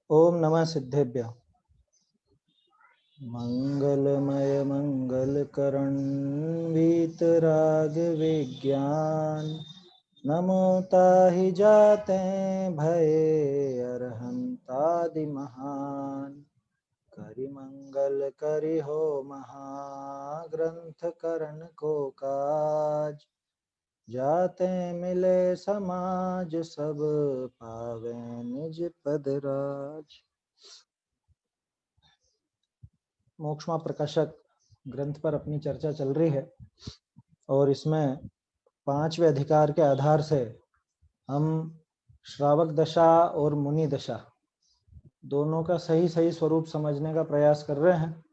ओम नमः सिद्धेभ्य। मंगलमय मंगलकरण वीतराग विज्ञान नमो ताहि जाते भये अरहंतादि महान। करि मंगल करि हो महाग्रंथ करण को काज। जाते मिले समाज सब पावे निज पद राज। मोक्षमा प्रकाशक ग्रंथ पर अपनी चर्चा चल रही है और इसमें पांचवें अधिकार के आधार से हम श्रावक दशा और मुनि दशा दोनों का सही सही स्वरूप समझने का प्रयास कर रहे हैं।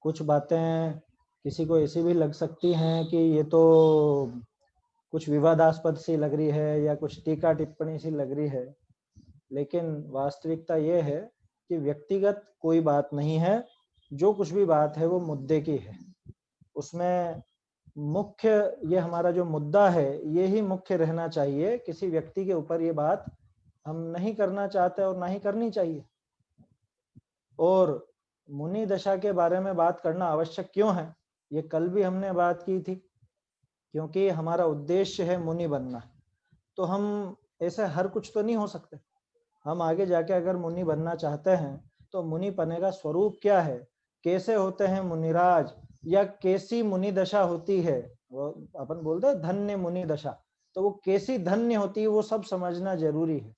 कुछ बातें किसी को ऐसी भी लग सकती हैं कि ये तो कुछ विवादास्पद सी लग रही है या कुछ टीका टिप्पणी सी लग रही है, लेकिन वास्तविकता ये है कि व्यक्तिगत कोई बात नहीं है। जो कुछ भी बात है वो मुद्दे की है। उसमें मुख्य ये हमारा जो मुद्दा है ये ही मुख्य रहना चाहिए। किसी व्यक्ति के ऊपर ये बात हम नहीं करना चाहते और ना ही करनी चाहिए। और मुनि दशा के बारे में बात करना आवश्यक क्यों है, ये कल भी हमने बात की थी। क्योंकि हमारा उद्देश्य है मुनि बनना, तो हम ऐसे हर कुछ तो नहीं हो सकते। हम आगे जाके अगर मुनि बनना चाहते हैं तो मुनि पने का स्वरूप क्या है, कैसे होते हैं मुनिराज, या कैसी मुनि दशा होती है। वो अपन बोलते हैं धन्य मुनि दशा, तो वो कैसी धन्य होती है वो सब समझना जरूरी है।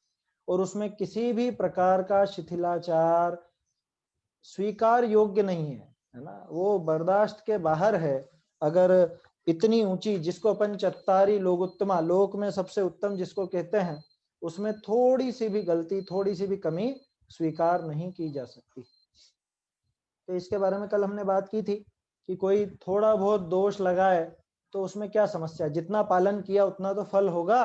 और उसमें किसी भी प्रकार का शिथिलाचार स्वीकार योग्य नहीं है ना, वो बर्दाश्त के बाहर है। अगर इतनी ऊंची, जिसको अपन चत्तारी लोक उत्तमा, लोक में सबसे उत्तम जिसको कहते हैं, उसमें थोड़ी सी भी गलती, थोड़ी सी भी कमी स्वीकार नहीं की जा सकती। तो इसके बारे में कल हमने बात की थी कि कोई थोड़ा बहुत दोष लगाए तो उसमें क्या समस्या, जितना पालन किया उतना तो फल होगा।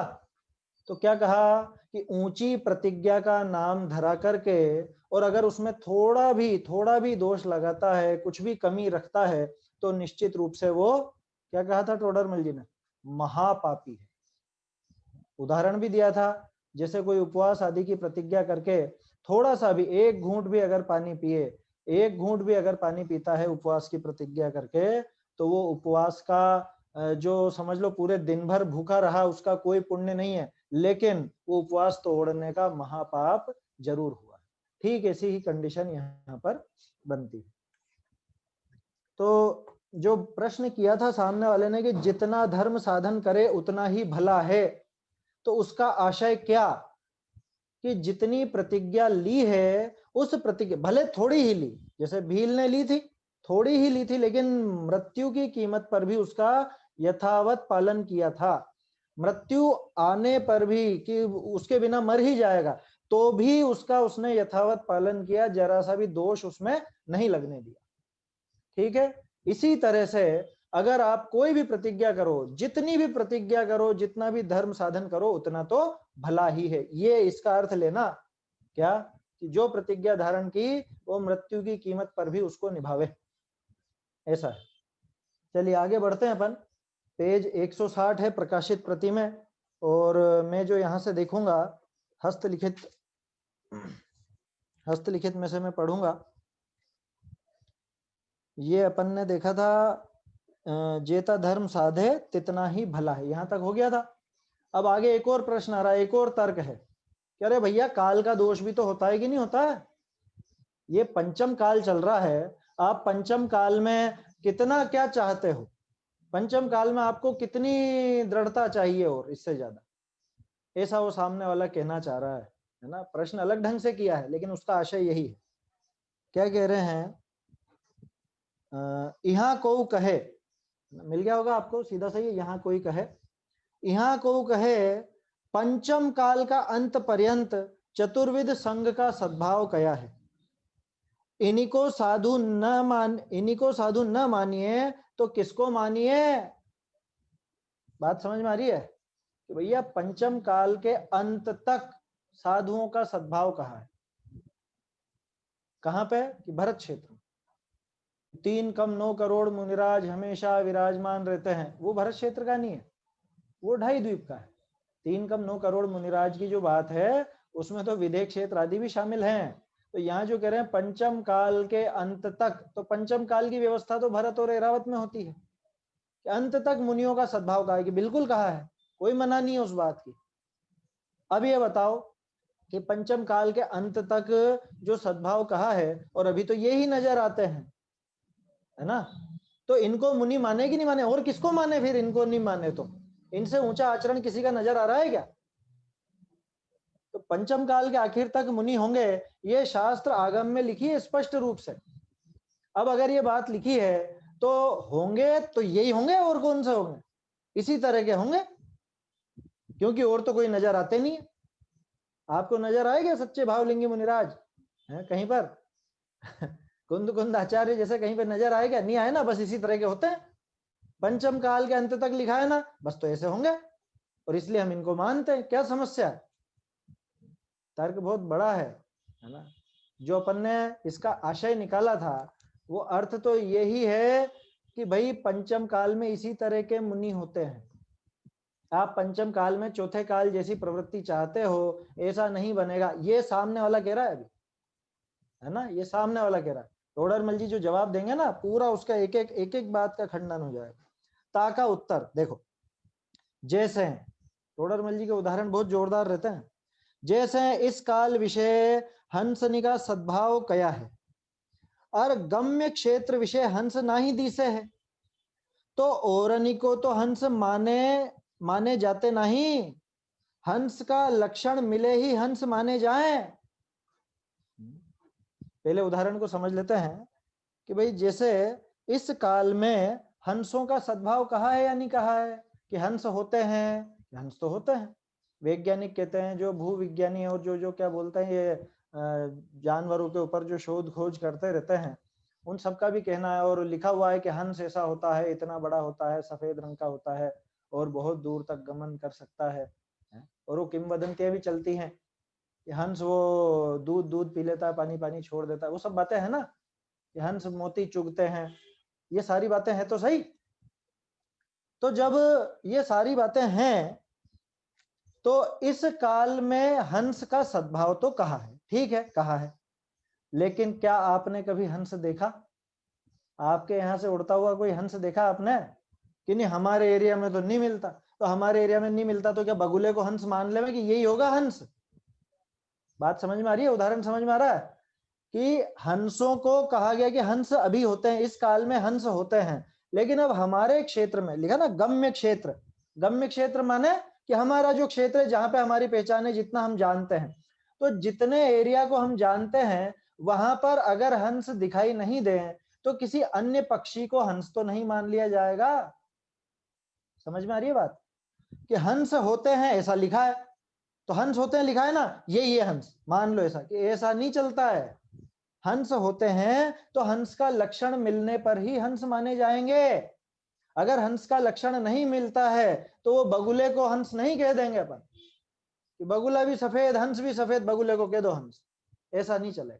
तो क्या कहा कि ऊंची प्रतिज्ञा का नाम धरा करके, और अगर उसमें थोड़ा भी दोष लगाता है, कुछ भी कमी रखता है, तो निश्चित रूप से वो, क्या कहा था टोडरमल जी ने, महापापी है। उदाहरण भी दिया था, जैसे कोई उपवास आदि की प्रतिज्ञा करके थोड़ा सा भी, एक घूंट भी अगर पानी पिए, एक घूंट भी अगर पानी पीता है उपवास की प्रतिज्ञा करके, तो वो उपवास का जो समझ लो पूरे दिन भर भूखा रहा, उसका कोई पुण्य नहीं है, लेकिन वो उपवास तोड़ने का महापाप जरूर हुआ। ठीक ऐसी ही कंडीशन यहाँ पर बनती है। तो जो प्रश्न किया था सामने वाले ने कि जितना धर्म साधन करे उतना ही भला है, तो उसका आशय क्या कि जितनी प्रतिज्ञा ली है उस प्रतिज्ञा, भले थोड़ी ही ली, जैसे भील ने ली थी, थोड़ी ही ली थी, लेकिन मृत्यु की कीमत पर भी उसका यथावत पालन किया था। मृत्यु आने पर भी कि उसके बिना मर ही जाएगा, तो भी उसका उसने यथावत पालन किया, जरा सा भी दोष उसमें नहीं लगने दिया। ठीक है। इसी तरह से अगर आप कोई भी प्रतिज्ञा करो, जितनी भी प्रतिज्ञा करो, जितना भी धर्म साधन करो, उतना तो भला ही है। ये इसका अर्थ लेना क्या कि जो प्रतिज्ञा धारण की वो मृत्यु की कीमत पर भी उसको निभावे, ऐसा है। चलिए आगे बढ़ते हैं अपन। पेज 160 है प्रकाशित प्रति में, और मैं जो यहां से देखूंगा हस्तलिखित में से मैं पढ़ूंगा। ये अपन ने देखा था जेता धर्म साधे तितना ही भला है, यहां तक हो गया था। अब आगे एक और प्रश्न आ रहा है, एक और तर्क है कि अरे भैया काल का दोष भी तो होता है कि नहीं होता है। ये पंचम काल चल रहा है, आप पंचम काल में कितना क्या चाहते हो, पंचम काल में आपको कितनी दृढ़ता चाहिए और इससे ज्यादा, ऐसा वो सामने वाला कहना चाह रहा है ना। प्रश्न अलग ढंग से किया है लेकिन उसका आशय यही है। क्या कह रहे हैं, यहाँ को कहे, मिल गया होगा आपको, सीधा सही है, यहाँ कोई कहे, यहाँ को कहे पंचम काल का अंत पर्यंत चतुर्विध संघ का सद्भाव कया है। इन्हीं को साधु न मानिए तो किसको मानिए। बात समझ में आ रही है कि भैया पंचम काल के अंत तक साधुओं का सद्भाव कहाँ है, कहां पे कि भरत क्षेत्र में 3 कम 9 करोड़ मुनिराज हमेशा विराजमान रहते हैं, वो भरत क्षेत्र का नहीं है, वो 2.5 द्वीप का है। 3 कम 9 करोड़ मुनिराज की जो बात है उसमें तो विदेह क्षेत्र आदि भी शामिल हैं। तो यहाँ जो कह रहे हैं पंचम काल के अंत तक, तो पंचम काल की व्यवस्था तो भरत और ऐरावत में होती है कि अंत तक मुनियों का सद्भाव कहा है, कि बिल्कुल कहा है, कोई मना नहीं है उस बात की। अब ये बताओ कि पंचम काल के अंत तक जो सद्भाव कहा है, और अभी तो ये ही नजर आते हैं, है ना, तो इनको मुनि माने कि नहीं माने? और किसको माने फिर? इनको नहीं माने तो इनसे ऊंचा आचरण किसी का नजर आ रहा है क्या? तो पंचम काल के आखिर तक मुनि होंगे, ये शास्त्र आगम में लिखी है स्पष्ट रूप से। अब अगर ये बात लिखी है तो होंगे तो यही होंगे, और कौन से होंगे? इसी तरह के होंगे, क्योंकि और तो कोई नजर आते नहीं है। आपको नजर आएगा सच्चे भावलिंगी मुनिराज है कहीं पर? कुंद कुंद आचार्य जैसे कहीं पर नजर आएगा? नहीं आए ना, बस इसी तरह के होते हैं। पंचम काल के अंत तक लिखा है ना, बस तो ऐसे होंगे, और इसलिए हम इनको मानते हैं। क्या समस्या है? तर्क बहुत बड़ा है ना। जो अपन ने इसका आशय निकाला था वो अर्थ तो यही है कि भाई पंचम काल में इसी तरह के मुनि होते हैं। आप पंचम काल में चौथे काल जैसी प्रवृत्ति चाहते हो, ऐसा नहीं बनेगा। ये सामने वाला कह रहा है अभी, है ना, ये सामने वाला कह रहा है। टोडरमल जी जो जवाब देंगे ना, पूरा उसका एक एक बात का खंडन हो जाएगा। ता का उत्तर देखो, जैसे टोडरमल जी के उदाहरण बहुत जोरदार रहते हैं। जैसे इस काल विषय हंसनिका सद्भाव कया है, और गम्य क्षेत्र विषय हंस नाही दिसे है, तो औरनी को तो हंस माने जाते नहीं, हंस का लक्षण मिले ही हंस माने जाए। पहले उदाहरण को समझ लेते हैं कि भाई जैसे इस काल में हंसों का सद्भाव कहा है या नहीं कहा है? कि हंस होते हैं, हंस तो होते हैं। वैज्ञानिक कहते हैं, जो भूविज्ञानी और जो जो क्या बोलते हैं, ये जानवरों के ऊपर जो शोध खोज करते रहते हैं, उन सबका भी कहना है, और लिखा हुआ है कि हंस ऐसा होता है, इतना बड़ा होता है, सफेद रंग का होता है, और बहुत दूर तक गमन कर सकता है। और वो किंवदंतियां भी चलती हैं कि हंस वो दूध दूध पी लेता है, पानी पानी छोड़ देता है। वो सब बातें हैं ना, कि हंस मोती चुगते हैं, ये सारी बातें हैं तो सही। तो जब ये सारी बातें हैं, तो इस काल में हंस का सद्भाव तो कहा है, ठीक है, कहा है, लेकिन क्या आपने कभी हंस देखा? आपके यहां से उड़ता हुआ कोई हंस देखा आपने? कि नहीं, हमारे एरिया में तो नहीं मिलता। तो हमारे एरिया में नहीं मिलता तो क्या बगुले को हंस मान ले कि यही होगा हंस? बात समझ में आ रही है? उदाहरण समझ में आ रहा है कि हंसों को कहा गया कि हंस अभी होते हैं, इस काल में हंस होते हैं, लेकिन अब हमारे क्षेत्र में लिखा ना गम्य क्षेत्र। गम्य क्षेत्र माने कि हमारा जो क्षेत्र है, जहां पे हमारी पहचान है, जितना हम जानते हैं, तो जितने एरिया को हम जानते हैं वहां पर अगर हंस दिखाई नहीं दे तो किसी अन्य पक्षी को हंस तो नहीं मान लिया जाएगा। समझ में आ रही है बात? कि हंस होते हैं ऐसा लिखा है, तो हंस होते हैं लिखा है ना, ये हंस मान लो। ऐसा कि ऐसा नहीं चलता है। हंस होते हैं तो हंस का लक्षण मिलने पर ही हंस माने जाएंगे। अगर हंस का लक्षण नहीं मिलता है तो वो बगुले को हंस नहीं कह देंगे अपन कि बगुला भी सफेद, हंस भी सफेद, बगुले को कह दो हंस। ऐसा नहीं चलेगा।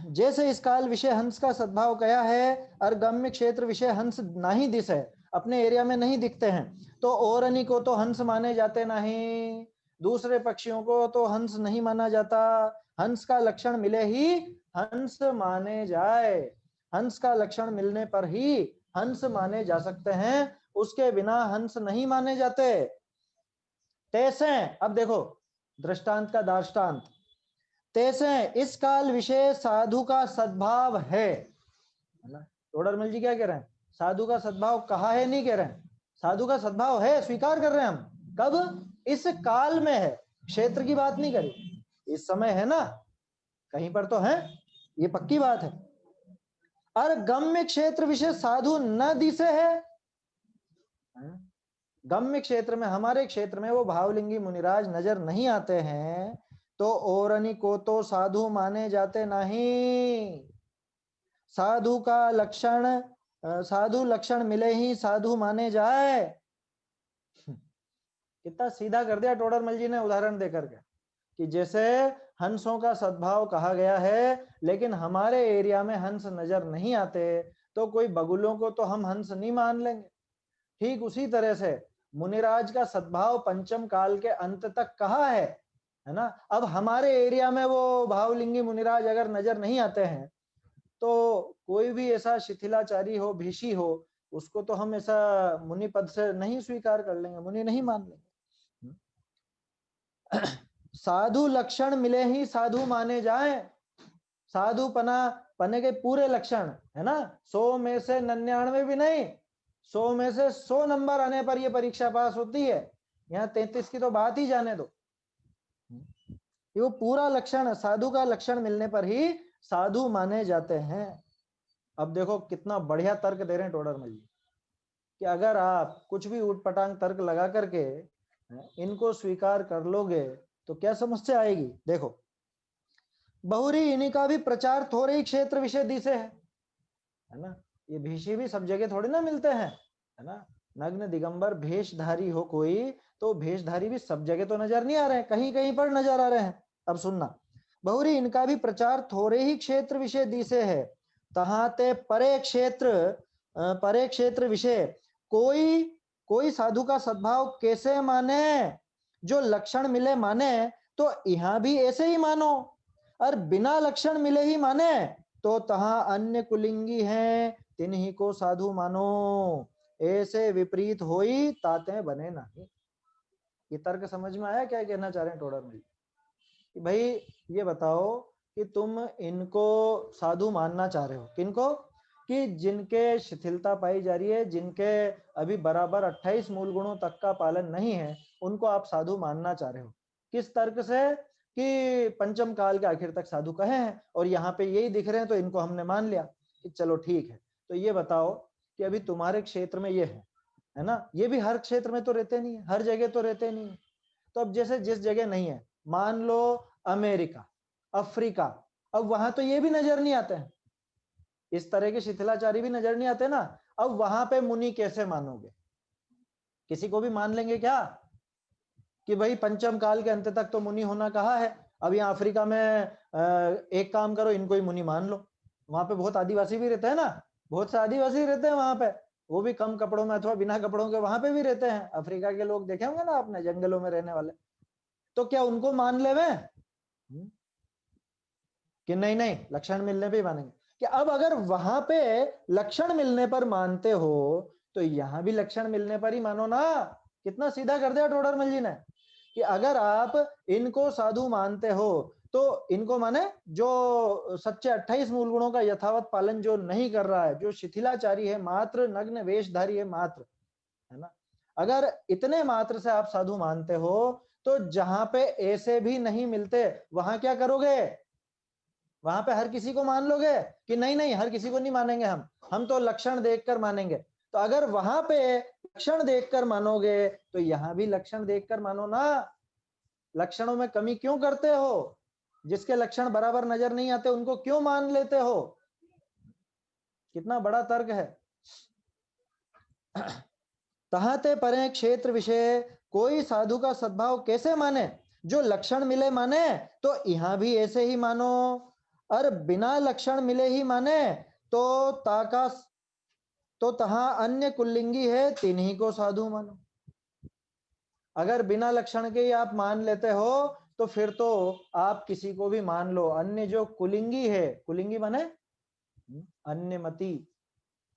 जैसे इस काल विषय हंस का सद्भाव कया है, और गम्य क्षेत्र विषय हंस नहीं दिस है, अपने एरिया में नहीं दिखते हैं, तो औरनी को तो हंस माने जाते नहीं, दूसरे पक्षियों को तो हंस नहीं माना जाता। हंस का लक्षण मिले ही हंस माने जाए, हंस का लक्षण मिलने पर ही हंस माने जा सकते हैं, उसके बिना हंस नहीं माने जाते। तैसे अब देखो दृष्टांत का दार्ष्टान्त। तैसे इस काल विषय साधु का सद्भाव है ना। टोडरमल जी क्या कह रहे हैं? साधु का सद्भाव कहा है, नहीं कह रहे हैं, साधु का सद्भाव है, स्वीकार कर रहे हैं हम। कब? इस काल में है, क्षेत्र की बात नहीं करी, इस समय है ना, कहीं पर तो है, ये पक्की बात है। और गम्य क्षेत्र विषय साधु न दिसे है, गम्य क्षेत्र में, हमारे क्षेत्र में वो भावलिंगी मुनिराज नजर नहीं आते हैं, तो औरनी को तो साधु माने जाते नहीं। साधु का लक्षण, साधु लक्षण मिले ही साधु माने जाए। कितना सीधा कर दिया टोडरमल जी ने उदाहरण देकर के, कि जैसे हंसों का सद्भाव कहा गया है, लेकिन हमारे एरिया में हंस नजर नहीं आते, तो कोई बगुलों को तो हम हंस नहीं मान लेंगे। ठीक उसी तरह से मुनिराज का सद्भाव पंचम काल के अंत तक कहाँ है ना। अब हमारे एरिया में वो भावलिंगी मुनिराज अगर नजर नहीं आते हैं तो कोई भी ऐसा शिथिलाचारी हो, भीषी हो, उसको तो हम ऐसा मुनि पद से नहीं स्वीकार कर लेंगे, मुनि नहीं मान लेंगे। साधु लक्षण मिले ही साधु माने जाए, साधु पने के पूरे लक्षण है ना, 100 में से 99 भी नहीं, 100 में से 100 नंबर आने पर ये परीक्षा पास होती है। यहाँ 33 की तो बात ही जाने दो। ये वो पूरा लक्षण, साधु का लक्षण मिलने पर ही साधु माने जाते हैं। अब देखो कितना बढ़िया तर्क दे रहे हैं टोडरमल जी कि अगर आप कुछ भी उटपटांग तर्क लगा करके इनको स्वीकार कर लोगे तो क्या समस्या आएगी। देखो, बहुरी इन्हीं का भी प्रचार थोड़े ही क्षेत्र विषय दिसे है ना। ये भीषी भी सब जगह थोड़ी ना मिलते हैं, है ना। नग्न दिगंबर भेषधारी हो कोई तो भेषधारी भी सब जगह तो नजर नहीं आ रहे हैं, कहीं कहीं पर नजर आ रहे हैं। अब सुनना, बहुरी इनका भी प्रचार थोड़े ही क्षेत्र विषय दिसे है, तहाते परे क्षेत्र विषय कोई कोई साधु का सद्भाव कैसे माने, जो लक्षण मिले माने तो यहाँ भी ऐसे ही मानो, और बिना लक्षण मिले ही माने तो तहां अन्य कुलिंगी हैं तिन्हीं को साधु मानो, ऐसे विपरीत होई ताते बने नहीं। ये तर्क समझ में आया क्या कहना चाह रहे हैं टोडरमल जी कि भाई ये बताओ कि तुम इनको साधु मानना चाह रहे हो, किनको, कि जिनके शिथिलता पाई जा रही है, जिनके अभी बराबर 28 मूल गुणों तक का पालन नहीं है, उनको आप साधु मानना चाह रहे हो। किस तर्क से, कि पंचम काल के आखिर तक साधु कहे हैं और यहाँ पे यही दिख रहे हैं तो इनको हमने मान लिया कि चलो ठीक है। तो ये बताओ कि अभी तुम्हारे क्षेत्र में ये है ना, ये भी हर क्षेत्र में तो रहते नहीं है, हर जगह तो रहते नहीं है। तो अब जैसे जिस जगह नहीं है, मान लो अमेरिका, अफ्रीका, अब वहां तो ये भी नजर नहीं आते हैं, इस तरह के शिथिलाचारी भी नजर नहीं आते ना। अब वहां पे मुनि कैसे मानोगे, किसी को भी मान लेंगे क्या कि भाई पंचम काल के अंत तक तो मुनि होना कहा है। अब यहाँ अफ्रीका में एक काम करो, इनको ही मुनि मान लो। वहां पे बहुत आदिवासी भी रहते हैं ना, बहुत से आदिवासी रहते हैं वहां पे, वो भी कम कपड़ों में अथवा बिना कपड़ों के वहां पे भी रहते हैं। अफ्रीका के लोग देखे होंगे ना आपने, जंगलों में रहने वाले। तो क्या उनको मान ले कि नहीं नहीं लक्षण मिलने पे ही मानेंगे। कि अब अगर वहां पे लक्षण मिलने पर मानते हो तो यहां भी लक्षण मिलने पर ही मानो ना। कितना सीधा कर दिया टोडरमल जी ने कि अगर आप इनको साधु मानते हो तो इनको माने जो सच्चे 28 मूल गुणों का यथावत पालन जो नहीं कर रहा है, जो शिथिलाचारी है, मात्र नग्न वेशधारी है मात्र, है ना। अगर इतने मात्र से आप साधु मानते हो तो जहां पे ऐसे भी नहीं मिलते वहां क्या करोगे, वहां पे हर किसी को मान लोगे कि नहीं नहीं हर किसी को नहीं मानेंगे, हम तो लक्षण देखकर मानेंगे। तो अगर वहां पे लक्षण देखकर मानोगे तो यहां भी लक्षण देखकर मानो ना। लक्षणों में कमी क्यों करते हो, जिसके लक्षण बराबर नजर नहीं आते उनको क्यों मान लेते हो। कितना बड़ा तर्क है। तहाते परे क्षेत्र विषय कोई साधु का सद्भाव कैसे माने, जो लक्षण मिले माने तो यहां भी ऐसे ही मानो, और बिना लक्षण मिले ही माने तो ताका तो तहां अन्य कुल्लिंगी है तिन्हीं को साधु मानो। अगर बिना लक्षण के ही आप मान लेते हो तो फिर तो आप किसी को भी मान लो, अन्य जो कुलिंगी है, कुलिंगी माने अन्य मती।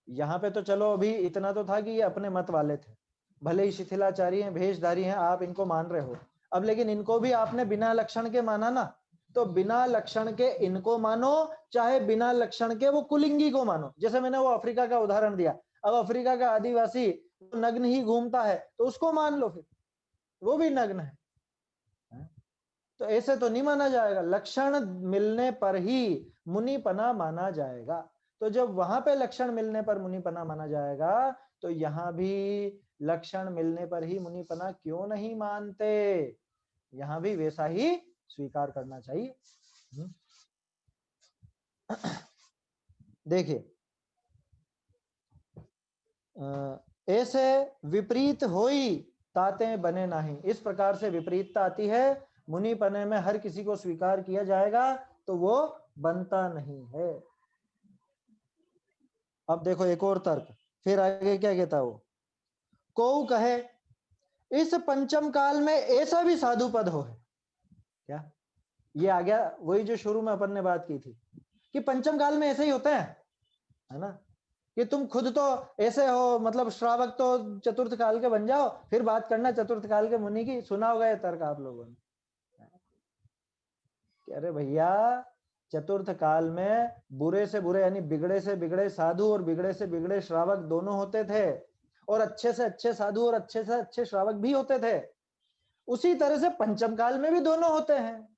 यहाँ पे तो चलो अभी इतना तो था कि ये अपने मत वाले थे, भले ही शिथिलाचारी हैं, भेषधारी हैं, आप इनको मान रहे हो। अब लेकिन इनको भी आपने बिना लक्षण के माना ना, तो बिना लक्षण के इनको मानो, चाहे बिना लक्षण के वो कुलिंगी को मानो। जैसे मैंने वो अफ्रीका का उदाहरण दिया, अब अफ्रीका का आदिवासी नग्न ही घूमता है तो उसको मान लो, फिर वो भी नग्न है। तो ऐसे तो नहीं माना जाएगा, लक्षण मिलने पर ही मुनिपना माना जाएगा। तो जब वहां पे लक्षण मिलने पर मुनिपना माना जाएगा तो यहां भी लक्षण मिलने पर ही मुनिपना क्यों नहीं मानते, यहां भी वैसा ही स्वीकार करना चाहिए। देखिए, ऐसे विपरीत होई ताते बने नहीं, इस प्रकार से विपरीतता आती है। मुनिपने में हर किसी को स्वीकार किया जाएगा तो वो बनता नहीं है। अब देखो एक और तर्क, फिर आगे क्या कहता है वो, को कहे इस पंचम काल में ऐसा भी साधु पद हो है क्या? ये आ गया वही जो शुरू में अपन ने बात की थी कि पंचम काल में ऐसे ही होते हैं, है ना, कि तुम खुद तो ऐसे हो, मतलब श्रावक तो चतुर्थ काल के बन जाओ, फिर बात करना चतुर्थ काल के मुनि की। सुना होगा ये तर्क आप लोगों ने कि अरे भैया चतुर्थ काल में बुरे से बुरे यानी बिगड़े से बिगड़े साधु और बिगड़े से बिगड़े श्रावक दोनों होते थे, और अच्छे से अच्छे साधु और अच्छे से अच्छे श्रावक भी होते थे। उसी तरह से पंचम काल में भी दोनों होते हैं।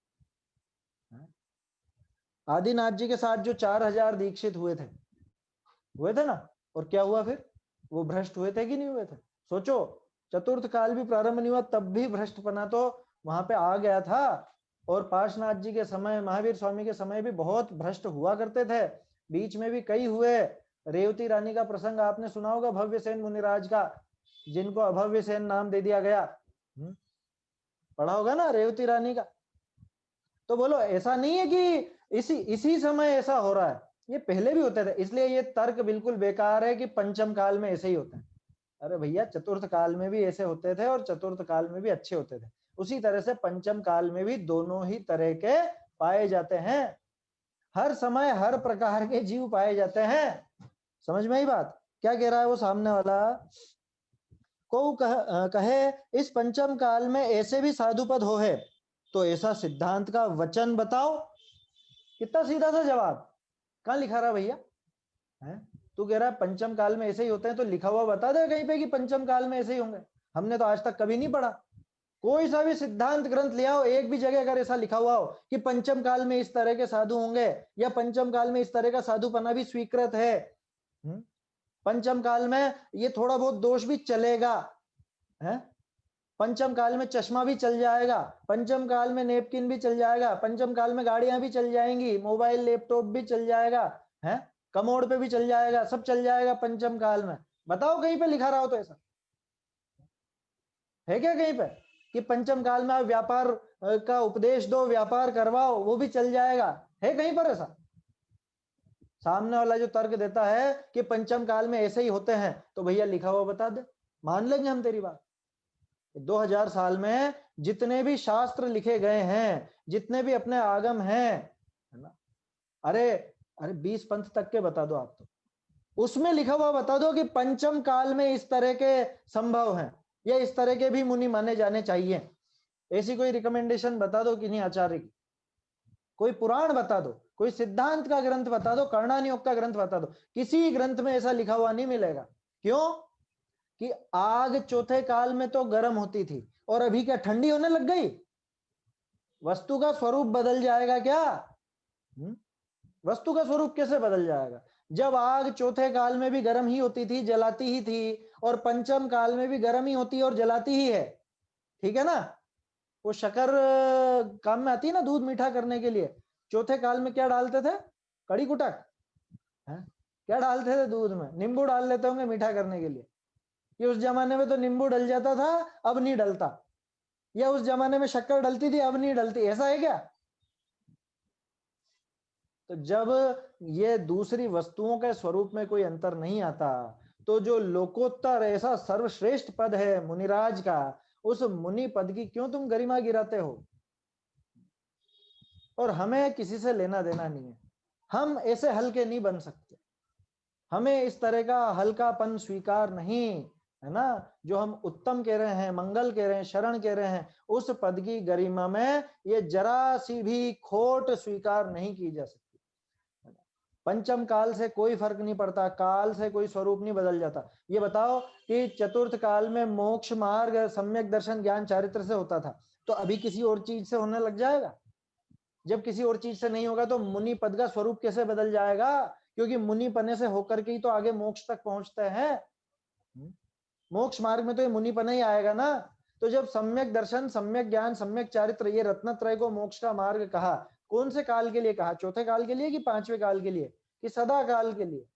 आदिनाथ जी के साथ जो 4000 दीक्षित हुए थे ना, और क्या हुआ फिर? वो भ्रष्ट हुए थे कि नहीं हुए थे? सोचो, चतुर्थ काल भी प्रारंभ नहीं हुआ तब भी भ्रष्टपना तो वहां पे आ गया था। और पार्श्वनाथ जी के समय, महावीर स्वामी के समय भी बहुत भ्रष्ट हुआ करते थे, बीच में भी कई हुए। रेवती रानी का प्रसंग आपने सुना होगा, भव्य सेन मुनिराज का, जिनको अभव्य सेन नाम दे दिया गया। पढ़ा होगा ना रेवती रानी का। तो बोलो ऐसा नहीं है कि इसी समय ऐसा हो रहा है, ये पहले भी होते थे। इसलिए ये तर्क बिल्कुल बेकार है कि पंचम काल में ऐसे ही होता है। अरे भैया चतुर्थ काल में भी ऐसे होते थे और चतुर्थ काल में भी अच्छे होते थे। उसी तरह से पंचम काल में भी दोनों ही तरह के पाए जाते हैं। हर समय हर प्रकार के जीव पाए जाते हैं। समझ में आई बात? क्या कह रहा है वो सामने वाला? को कहे इस पंचम काल में ऐसे भी साधु पद हो है, तो ऐसा सिद्धांत का वचन बताओ। कितना सीधा सा जवाब। कहाँ लिखा रहा भैया है? तू कह रहा है पंचम काल में ऐसे ही होते हैं, तो लिखा हुआ बता दे कहीं पे कि पंचम काल में ऐसे ही होंगे। हमने तो आज तक कभी नहीं पढ़ा। कोई सा भी सिद्धांत ग्रंथ ले आओ, एक भी जगह अगर ऐसा लिखा हुआ हो कि पंचम काल में इस तरह के साधु होंगे, या पंचम काल में इस तरह का साधुपना भी स्वीकृत है, पंचम काल में ये थोड़ा बहुत दोष भी चलेगा, है, पंचम काल में चश्मा भी चल जाएगा, पंचम काल में नेपकिन भी चल जाएगा, पंचम काल में गाड़ियां भी चल जाएंगी, मोबाइल लैपटॉप भी चल जाएगा, है, कमोड पे भी चल जाएगा, सब चल जाएगा पंचम काल में। बताओ कहीं पे लिखा रहा हो तो ऐसा है क्या? कहीं पे कि पंचम काल में आप व्यापार का उपदेश दो, व्यापार करवाओ, वो भी चल जाएगा? है कहीं पर ऐसा? सामने वाला जो तर्क देता है कि पंचम काल में ऐसे ही होते हैं, तो भैया लिखा हुआ बता दे, मान लेंगे हम तेरी बात। 2000 साल में जितने भी शास्त्र लिखे गए हैं, जितने भी अपने आगम हैं, है ना, अरे अरे 20 पंथ तक के बता दो आप, तो उसमें लिखा हुआ बता दो कि पंचम काल में इस तरह के संभव हैं, या इस तरह के भी मुनि माने जाने चाहिए। ऐसी कोई रिकमेंडेशन बता दो किन्हीं आचार्य की, कोई पुराण बता दो, कोई सिद्धांत का ग्रंथ बता दो, कर्णानियोग का ग्रंथ बता दो। किसी ग्रंथ में ऐसा लिखा हुआ नहीं मिलेगा। क्यों? कि आग चौथे काल में तो गर्म होती थी, और अभी क्या ठंडी होने लग गई? वस्तु का स्वरूप बदल जाएगा क्या? वस्तु का स्वरूप कैसे बदल जाएगा? जब आग चौथे काल में भी गर्म ही होती थी, जलाती ही थी, और पंचम काल में भी गर्म ही होती है और जलाती ही है, ठीक है ना? वो शक्कर काम में आती है ना, दूध मीठा करने के लिए। चौथे काल में क्या डालते थे? कड़ी कुटक है? क्या डालते थे दूध में? नींबू डाल लेते होंगे मीठा करने के लिए। कि उस जमाने में तो नींबू डल जाता था, अब नहीं डलता, या उस जमाने में शक्कर डलती थी, अब नहीं डलती, ऐसा है क्या? तो जब ये दूसरी वस्तुओं के स्वरूप में कोई अंतर नहीं आता, तो जो लोकोत्तर ऐसा सर्वश्रेष्ठ पद है मुनिराज का, उस मुनि पद की क्यों तुम गरिमा गिराते हो? और हमें किसी से लेना देना नहीं है, हम ऐसे हल्के नहीं बन सकते, हमें इस तरह का हल्कापन स्वीकार नहीं, है ना? जो हम उत्तम कह रहे हैं, मंगल कह रहे हैं, शरण कह रहे हैं, उस पद की गरिमा में ये जरा सी भी खोट स्वीकार नहीं की जा सकती। पंचम काल से कोई फर्क नहीं पड़ता, काल से कोई स्वरूप नहीं बदल जाता। ये बताओ कि चतुर्थ काल में मोक्ष मार्ग सम्यक दर्शन ज्ञान चारित्र से होता था, तो अभी किसी और चीज से होने लग जाएगा? जब किसी और चीज से नहीं होगा तो मुनि पद का स्वरूप कैसे बदल जाएगा? क्योंकि मुनि पने से होकर के ही तो आगे मोक्ष तक पहुंचते हैं। मोक्ष मार्ग में तो ये मुनि पना ही आएगा ना। तो जब सम्यक दर्शन, सम्यक ज्ञान, सम्यक चारित्र, ये रत्नत्रय को मोक्ष का मार्ग कहा, कौन से काल के लिए कहा? चौथे काल के लिए कि पांचवें काल के लिए कि सदा काल के लिए?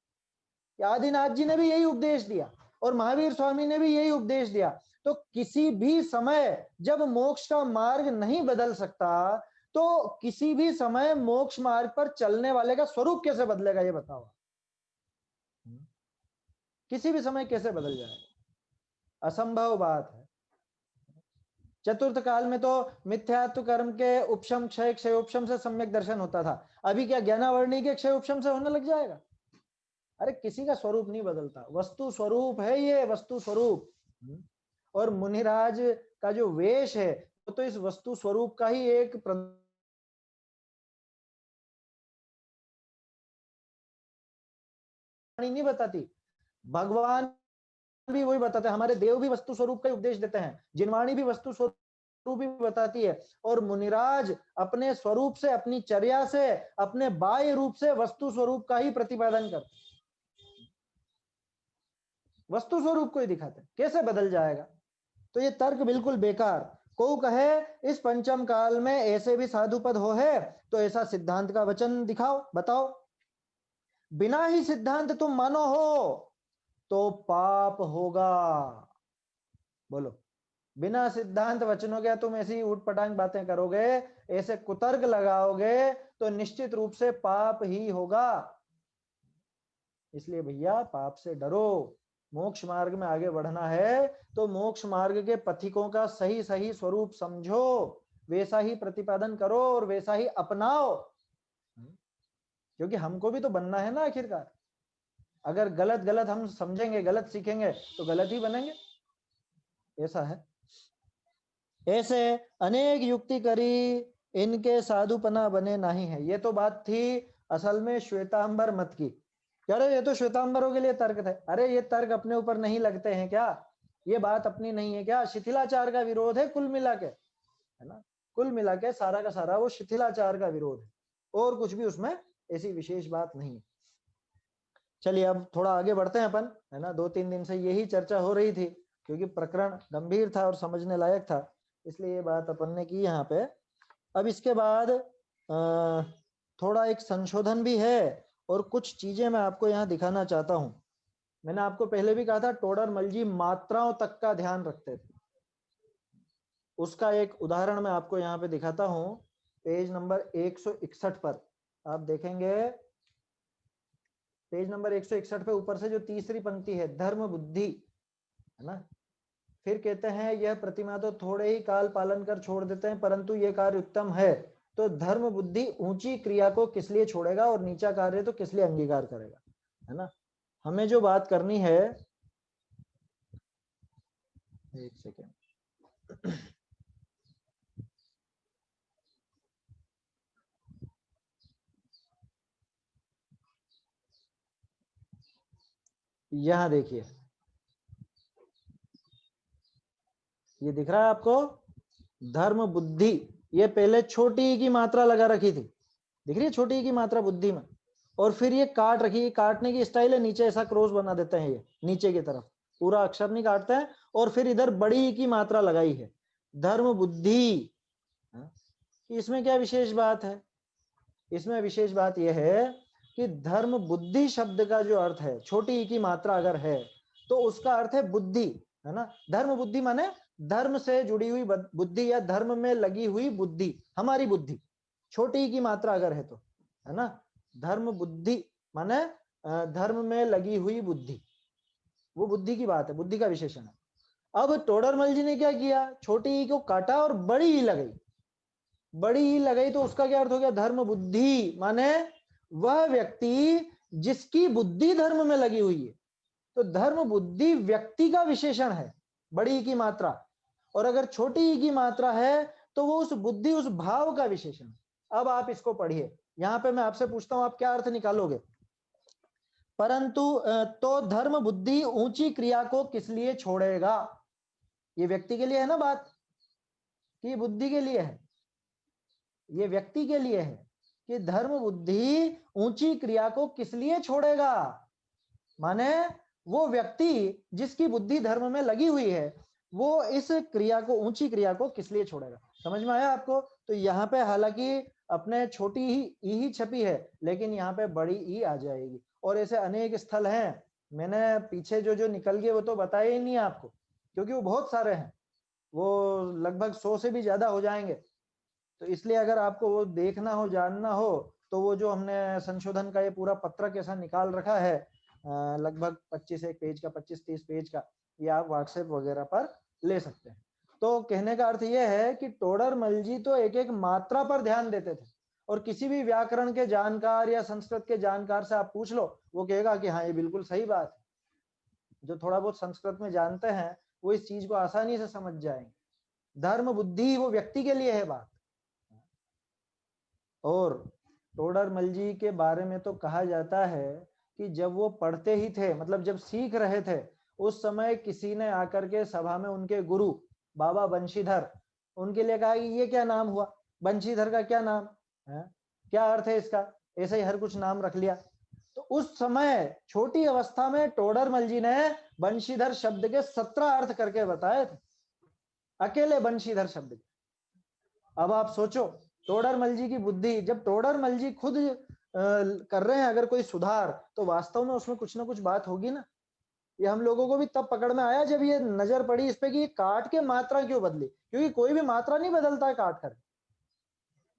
आदिनाथ जी ने भी यही उपदेश दिया और महावीर स्वामी ने भी यही उपदेश दिया। तो किसी भी समय जब मोक्ष का मार्ग नहीं बदल सकता, तो किसी भी समय मोक्ष मार्ग पर चलने वाले का स्वरूप कैसे बदलेगा? ये बताओ। किसी भी समय कैसे बदल जाएगा? असंभव बात है। चतुर्थ काल में तो मिथ्यात्व कर्म के उपशम क्षय, क्षयोपशम से सम्यक दर्शन होता था। अभी क्या ज्ञानावर्णी के क्षय उपशम से होने लग जाएगा? अरे किसी का स्वरूप नहीं बदलता, वस्तु स्वरूप है ये, वस्तु स्वरूप। और मुनिराज का जो वेश है वो तो इस वस्तु स्वरूप का ही एक नहीं बताती। भगवान भी वही बताते हैं, हमारे देव भी वस्तु स्वरूप का ही उपदेश देते हैं, जिनवाणी भी वस्तु स्वरूप भी बताती है। और मुनिराज अपने स्वरूप से, अपनी चर्या से, अपने बाह्य रूप से वस्तु स्वरूप का ही प्रतिपादन करते, वस्तु स्वरूप को ही दिखाते, कैसे बदल जाएगा? तो ये तर्क बिल्कुल बेकार। को कहे इस पंचम काल में ऐसे भी साधु पद हो है, तो ऐसा सिद्धांत का वचन दिखाओ, बताओ। बिना ही सिद्धांत तुम मानो हो तो पाप होगा। बोलो, बिना सिद्धांत वचनों के तुम ऐसी उठपटांग बातें करोगे, ऐसे कुतर्क लगाओगे, तो निश्चित रूप से पाप ही होगा। इसलिए भैया पाप से डरो। मोक्ष मार्ग में आगे बढ़ना है तो मोक्ष मार्ग के पथिकों का सही सही स्वरूप समझो, वैसा ही प्रतिपादन करो और वैसा ही अपनाओ, क्योंकि हमको भी तो बनना है ना आखिरकार। अगर गलत गलत हम समझेंगे, गलत सीखेंगे, तो गलत ही बनेंगे। ऐसा है। ऐसे अनेक युक्ति करी, इनके साधुपना बने नहीं है। ये तो बात थी असल में श्वेतांबर मत की। अरे ये तो श्वेतांबरों के लिए तर्क थे। अरे ये तर्क अपने ऊपर नहीं लगते हैं क्या? ये बात अपनी नहीं है क्या? शिथिलाचार का विरोध है कुल मिला के, है ना? कुल मिला के सारा का सारा वो शिथिलाचार का विरोध है, और कुछ भी उसमें ऐसी विशेष बात नहीं है। चलिए अब थोड़ा आगे बढ़ते हैं अपन, है ना? 2-3 दिन से यही चर्चा हो रही थी, क्योंकि प्रकरण गंभीर था और समझने लायक था, इसलिए ये बात अपन ने की यहाँ पे। अब इसके बाद थोड़ा एक संशोधन भी है, और कुछ चीजें मैं आपको यहाँ दिखाना चाहता हूँ। मैंने आपको पहले भी कहा था टोडरमल जी मात्राओं तक का ध्यान रखते थे। उसका एक उदाहरण मैं आपको यहाँ पे दिखाता हूँ। पेज नंबर 161 पर आप देखेंगे, पेज नंबर 161 पे ऊपर से जो तीसरी पंक्ति है, धर्म बुद्धि, है ना? फिर कहते हैं यह प्रतिमा तो थोड़े ही काल पालन कर छोड़ देते हैं, परंतु यह कार्य उत्तम है। तो धर्म बुद्धि ऊंची क्रिया को किस लिए छोड़ेगा और नीचा कार्य तो किस लिए अंगीकार करेगा, है ना? हमें जो बात करनी है, एक सेकेंड, यहां देखिए, ये दिख रहा है आपको? धर्म बुद्धि, ये पहले छोटी की मात्रा लगा रखी थी, दिख रही है छोटी की मात्रा बुद्धि में, और फिर ये काट रखी, काटने की स्टाइल है, नीचे ऐसा क्रॉस बना देते हैं, ये नीचे की तरफ पूरा अक्षर नहीं काटते हैं, और फिर इधर बड़ी की मात्रा लगाई है, धर्म बुद्धि। इसमें क्या विशेष बात है? इसमें विशेष बात यह है कि धर्म बुद्धि शब्द का जो अर्थ है, छोटी की मात्रा अगर है तो उसका अर्थ है बुद्धि, है ना? धर्म बुद्धि माने धर्म से जुड़ी हुई बुद्धि, या धर्म में लगी हुई बुद्धि, हमारी बुद्धि, छोटी की मात्रा अगर है तो, है ना? धर्म बुद्धि माने धर्म में लगी हुई बुद्धि, वो बुद्धि की बात है, बुद्धि का विशेषण है। अब टोडरमल जी ने क्या किया, छोटी ई को काटा और बड़ी ई लगाई, बड़ी ई लगाई तो उसका क्या अर्थ हो गया? धर्म बुद्धि माने वह व्यक्ति जिसकी बुद्धि धर्म में लगी हुई है। तो धर्म बुद्धि व्यक्ति का विशेषण है, बड़ी ई की मात्रा, और अगर छोटी ई की मात्रा है तो वो उस बुद्धि, उस भाव का विशेषण है। अब आप इसको पढ़िए, यहां पे मैं आपसे पूछता हूं आप क्या अर्थ निकालोगे? परंतु तो धर्म बुद्धि ऊंची क्रिया को किस लिए छोड़ेगा? ये व्यक्ति के लिए है ना बात, कि बुद्धि के लिए है? ये व्यक्ति के लिए है कि धर्म बुद्धि ऊंची क्रिया को किस लिए छोड़ेगा, माने वो व्यक्ति जिसकी बुद्धि धर्म में लगी हुई है, वो इस क्रिया को, ऊंची क्रिया को किस लिए छोड़ेगा? समझ में आया आपको? तो यहाँ पे हालांकि अपने छोटी ही छपी है, लेकिन यहाँ पे बड़ी ई आ जाएगी, और ऐसे अनेक स्थल हैं। मैंने पीछे जो जो निकल गए वो तो बताए ही नहीं आपको, क्योंकि वो बहुत सारे हैं, वो लगभग 100 से भी ज्यादा हो जाएंगे। तो इसलिए अगर आपको वो देखना हो, जानना हो, तो वो जो हमने संशोधन का ये पूरा पत्रक ऐसा निकाल रखा है, लगभग 25 एक पेज का, 25-30 पेज का, ये आप व्हाट्सएप वगैरह पर ले सकते हैं। तो कहने का अर्थ यह है कि टोडरमल जी तो एक एक मात्रा पर ध्यान देते थे, और किसी भी व्याकरण के जानकार या संस्कृत के जानकार से आप पूछ लो, वो कहेगा कि हाँ ये बिल्कुल सही बात है। जो थोड़ा बहुत संस्कृत में जानते हैं वो इस चीज को आसानी से समझ जाएंगे। धर्म बुद्धि वो व्यक्ति के लिए है बात। और टोडरमल जी के बारे में तो कहा जाता है कि जब वो पढ़ते ही थे, मतलब जब सीख रहे थे, उस समय किसी ने आकर के सभा में उनके गुरु बाबा बंशीधर, उनके लिए कहा कि ये क्या नाम हुआ, बंशीधर का क्या नाम है, क्या अर्थ है इसका, ऐसे ही हर कुछ नाम रख लिया। तो उस समय छोटी अवस्था में टोडरमल जी ने बंशीधर शब्द के 17 अर्थ करके बताए थे, अकेले बंशीधर शब्द के। अब आप सोचो टोडरमल जी की बुद्धि, जब टोडरमल जी खुद कर रहे हैं अगर कोई सुधार, तो वास्तव में उसमें कुछ ना कुछ बात होगी ना। ये हम लोगों को भी तब पकड़ में आया जब ये नजर पड़ी इस पे कि ये काट के मात्रा क्यों बदली, क्योंकि कोई भी मात्रा नहीं बदलता है काट कर।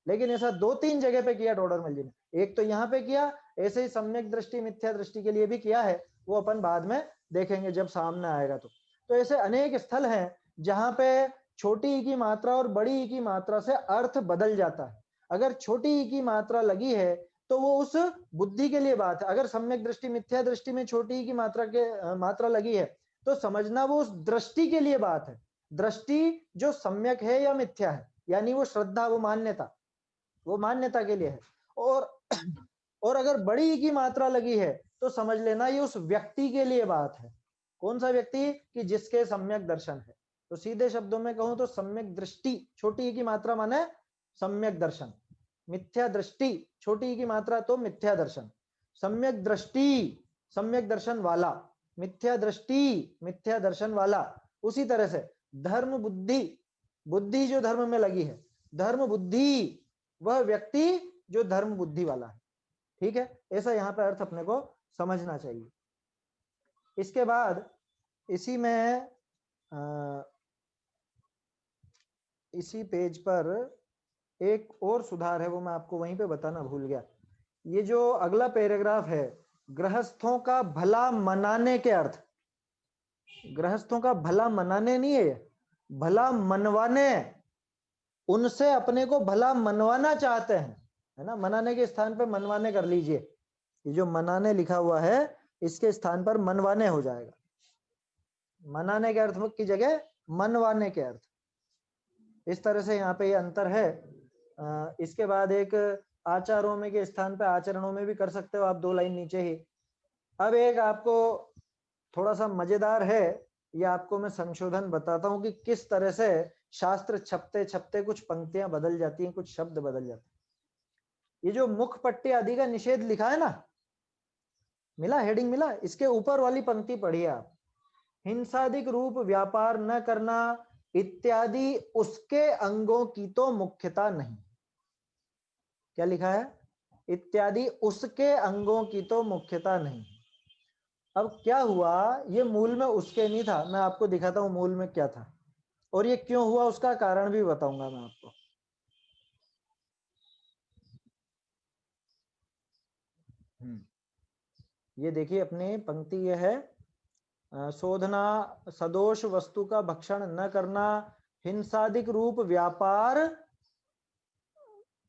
लेकिन ऐसा 2-3 जगह पे किया टोडरमल जी ने, एक तो यहाँ पे किया, ऐसे ही सम्यक दृष्टि मिथ्या दृष्टि के लिए भी किया है, वो अपन बाद में देखेंगे जब सामने आएगा। तो ऐसे अनेक स्थल हैं जहां पे छोटी ई की मात्रा और बड़ी ई की मात्रा से अर्थ बदल जाता है। अगर छोटी ई की मात्रा लगी है तो वो उस बुद्धि के लिए बात है। अगर सम्यक दृष्टि मिथ्या दृष्टि में छोटी ई की मात्रा लगी है तो समझना वो उस दृष्टि के लिए बात है। दृष्टि जो सम्यक है या मिथ्या है, यानी वो श्रद्धा, वो मान्यता के लिए है। और अगर बड़ी ई की मात्रा लगी है तो समझ लेना ये उस व्यक्ति के लिए बात है। कौन सा व्यक्ति? कि जिसके सम्यक दर्शन है। तो सीधे शब्दों में कहूं तो सम्यक दृष्टि छोटी ई की मात्रा माने सम्यक दर्शन, मिथ्या दृष्टि छोटी ई की मात्रा तो मिथ्या दर्शन, सम्यक दृष्टि सम्यक दर्शन वाला, मिथ्या दृष्टि मिथ्या दर्शन वाला। उसी तरह से धर्म बुद्धि, बुद्धि जो धर्म में लगी है, धर्म बुद्धि वह व्यक्ति जो धर्म बुद्धि वाला है। ठीक है, ऐसा यहाँ पे अर्थ अपने को समझना चाहिए। इसके बाद इसी में इसी पेज पर एक और सुधार है, वो मैं आपको वहीं पे बताना भूल गया। ये जो अगला पैराग्राफ है, गृहस्थों का भला मनाने के अर्थ, गृहस्थों का भला मनाने नहीं है, भला मनवाने, उनसे अपने को भला मनवाना चाहते हैं, है ना। मनाने के स्थान पर मनवाने कर लीजिए, ये जो मनाने लिखा हुआ है इसके स्थान पर मनवाने हो जाएगा। मनाने के अर्थ की जगह मनवाने के अर्थ, इस तरह से यहाँ पे ये अंतर है। इसके बाद एक आचारों में के स्थान पे आचरणों में भी कर सकते हो आप, 2 लाइन नीचे ही। अब एक आपको थोड़ा सा मजेदार है, ये आपको मैं संशोधन बताता हूँ कि किस तरह से शास्त्र छपते छपते कुछ पंक्तियां बदल जाती हैं, कुछ शब्द बदल जाते हैं। ये जो मुख पट्टी आदि का निषेध लिखा है ना, मिला हेडिंग मिला, इसके ऊपर वाली पंक्ति पढ़िए आप, हिंसादिक रूप व्यापार न करना इत्यादि उसके अंगों की तो मुख्यता नहीं। क्या लिखा है? इत्यादि उसके अंगों की तो मुख्यता नहीं। अब क्या हुआ, ये मूल में उसके नहीं था, मैं आपको दिखाता हूं मूल में क्या था और ये क्यों हुआ, उसका कारण भी बताऊंगा मैं आपको। ये देखिए अपनी पंक्ति ये है, शोधना सदोष वस्तु का भक्षण न करना, हिंसादिक रूप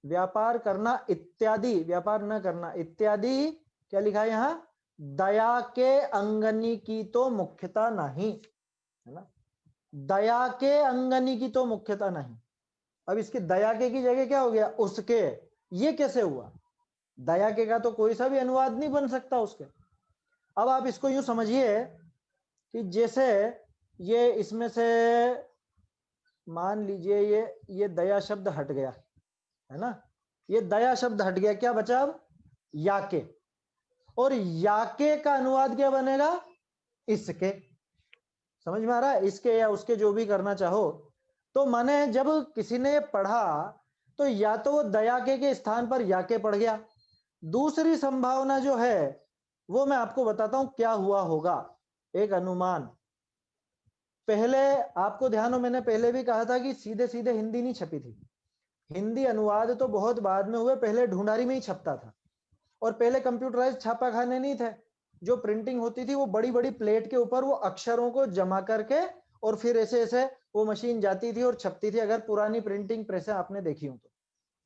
व्यापार करना इत्यादि, व्यापार न करना इत्यादि, क्या लिखा है यहाँ, दया के अंगनी की तो मुख्यता नहीं, है ना। दया के अंगनी की तो मुख्यता नहीं। अब इसकी दया के की जगह क्या हो गया, उसके। ये कैसे हुआ? दया के का तो कोई सा भी अनुवाद नहीं बन सकता उसके। अब आप इसको यूं समझिए कि जैसे ये इसमें से मान लीजिए ये दया शब्द हट गया, है ना, ये दया शब्द हट गया, क्या बचा अब? याके। और याके का अनुवाद क्या बनेगा? इसके। समझ में आ रहा है? इसके या उसके जो भी करना चाहो। तो माने जब किसी ने पढ़ा तो या तो वो दया के स्थान पर याके पढ़ गया। दूसरी संभावना जो है वो मैं आपको बताता हूं क्या हुआ होगा, एक अनुमान। पहले आपको ध्यान हो, मैंने पहले भी कहा था कि सीधे सीधे हिंदी नहीं छपी थी। हिंदी अनुवाद तो बहुत बाद में हुए, पहले ढूंढारी में ही छपता था। और पहले कंप्यूटराइज छापाखाने नहीं थे, जो प्रिंटिंग होती थी वो बड़ी बड़ी प्लेट के ऊपर वो अक्षरों को जमा करके और फिर ऐसे ऐसे वो मशीन जाती थी और छपती थी, अगर पुरानी प्रिंटिंग प्रेसें आपने देखी हो तो,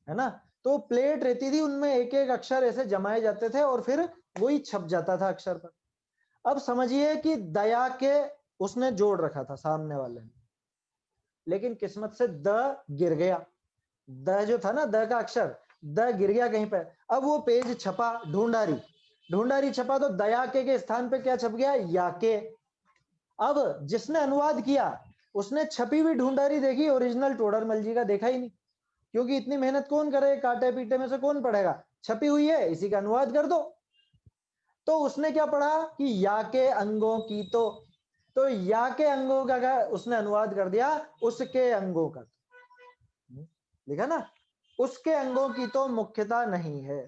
है ना। तो प्लेट रहती थी, उनमें एक एक अक्षर ऐसे जमाए जाते थे और फिर वही छप जाता था अक्षर पर। अब समझिए कि दया के उसने जोड़ रखा था सामने वाले ने, लेकिन किस्मत से द गिर गया। द जो था ना, द का अक्षर, द गिर गया कहीं पे। अब वो पेज छपा, ढूंढारी, ढूंढारी छपा तो दया के स्थान पे क्या छप गया, याके। अब जिसने अनुवाद किया उसने छपी हुई ढूंढारी देखी, ओरिजिनल टोडरमल जी का देखा ही नहीं, क्योंकि इतनी मेहनत कौन करे, काटे पीटे में से कौन पढ़ेगा, छपी हुई है इसी का अनुवाद कर दो। तो उसने क्या पढ़ा कि या के अंगों की तो या के अंगों का उसने अनुवाद कर दिया उसके अंगों का। लिखा ना, उसके अंगों की तो मुख्यता नहीं है।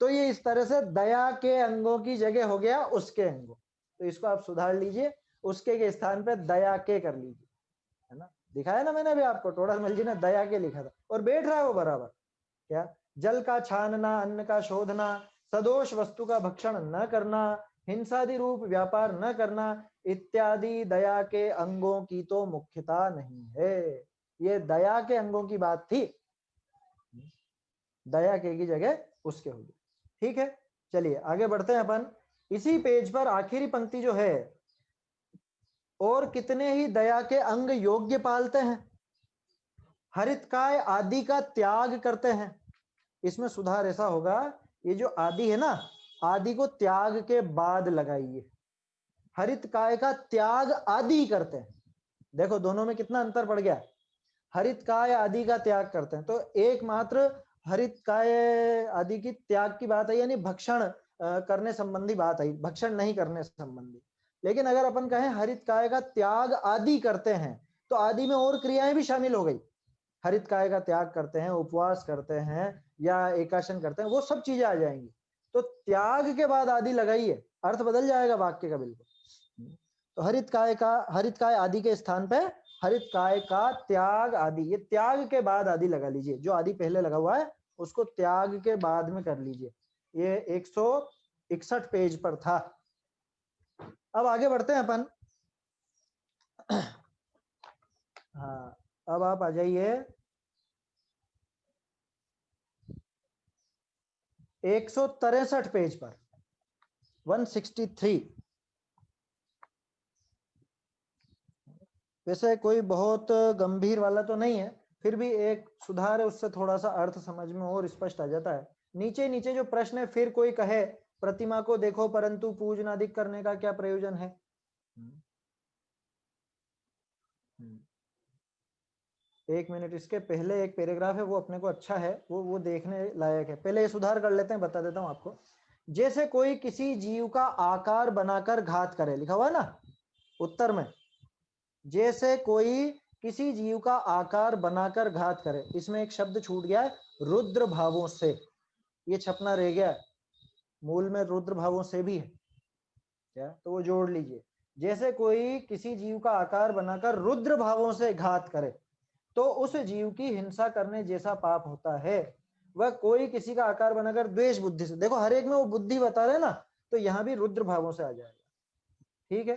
तो ये इस तरह से दया के अंगों की जगह हो गया उसके अंगों। तो इसको आप सुधार लीजिए, उसके स्थान पे दया के कर लीजिए, है ना। दिखाया ना मैंने अभी आपको, टोडरमल जी ने दया के लिखा था और बैठ रहा है वो बराबर। क्या, जल का छानना, अन्न का शोधना, सदोष वस्तु का भक्षण न करना, हिंसादि रूप व्यापार न करना इत्यादि दया के अंगों की तो मुख्यता नहीं है। ये दया के अंगों की बात थी, दया के की जगह उसके होगी। ठीक है, चलिए आगे बढ़ते हैं अपन। इसी पेज पर आखिरी पंक्ति जो है, और कितने ही दया के अंग योग्य पालते हैं, हरितकाय आदि का त्याग करते हैं। इसमें सुधार ऐसा होगा, ये जो आदि है ना, आदि को त्याग के बाद लगाइए, हरितकाय का त्याग आदि करते हैं। देखो दोनों में कितना अंतर पड़ गया, हरितकाय आदि का त्याग करते हैं तो एकमात्र हरितकाय आदि की त्याग की बात है, यानी भक्षण करने संबंधी बात है, भक्षण नहीं करने संबंधी। लेकिन अगर अपन कहें हरितकाय का त्याग आदि करते हैं, तो आदि में और क्रियाएं भी शामिल हो गई। हरितकाय का त्याग करते हैं, उपवास करते हैं या एकाशन करते हैं, वो सब चीजें आ जाएंगी। तो त्याग के बाद आदि लगाइए, अर्थ बदल जाएगा वाक्य का बिल्कुल। तो हरितकाय आदि के स्थान पे हरितकाय का त्याग आदि, ये त्याग के बाद आदि लगा लीजिए, जो आदि पहले लगा हुआ है उसको त्याग के बाद में कर लीजिए। ये 161 पेज पर था। अब आगे बढ़ते हैं अपन। हाँ, अब आप आ जाइए 163 पेज पर, 163। वैसे कोई बहुत गंभीर वाला तो नहीं है, फिर भी एक सुधार है, उससे थोड़ा सा अर्थ समझ में और स्पष्ट आ जाता है। नीचे नीचे जो प्रश्न है, फिर कोई कहे प्रतिमा को देखो परंतु पूजनादिक करने का क्या प्रयोजन है। एक मिनट, इसके पहले एक पैराग्राफ है वो अपने को अच्छा है, वो देखने लायक है। पहले ये सुधार कर लेते हैं, बता देता हूं आपको। जैसे कोई किसी जीव का आकार बनाकर घात करे, लिखा हुआ है ना उत्तर में, जैसे कोई किसी जीव का आकार बनाकर घात करे। इसमें एक शब्द छूट गया है, रुद्र भावों से, ये छपना रह गया है, मूल में रुद्र भावों से भी है क्या, तो वो जोड़ लीजिए। जैसे कोई किसी जीव का आकार बनाकर रुद्र भावों से घात करे, तो उस जीव की हिंसा करने जैसा पाप होता है। वह कोई किसी का आकार बनाकर द्वेष बुद्धि से, देखो हर एक में वो बुद्धि बता रहे ना, तो यहां भी रुद्र भावों से आ जाएगा। ठीक है,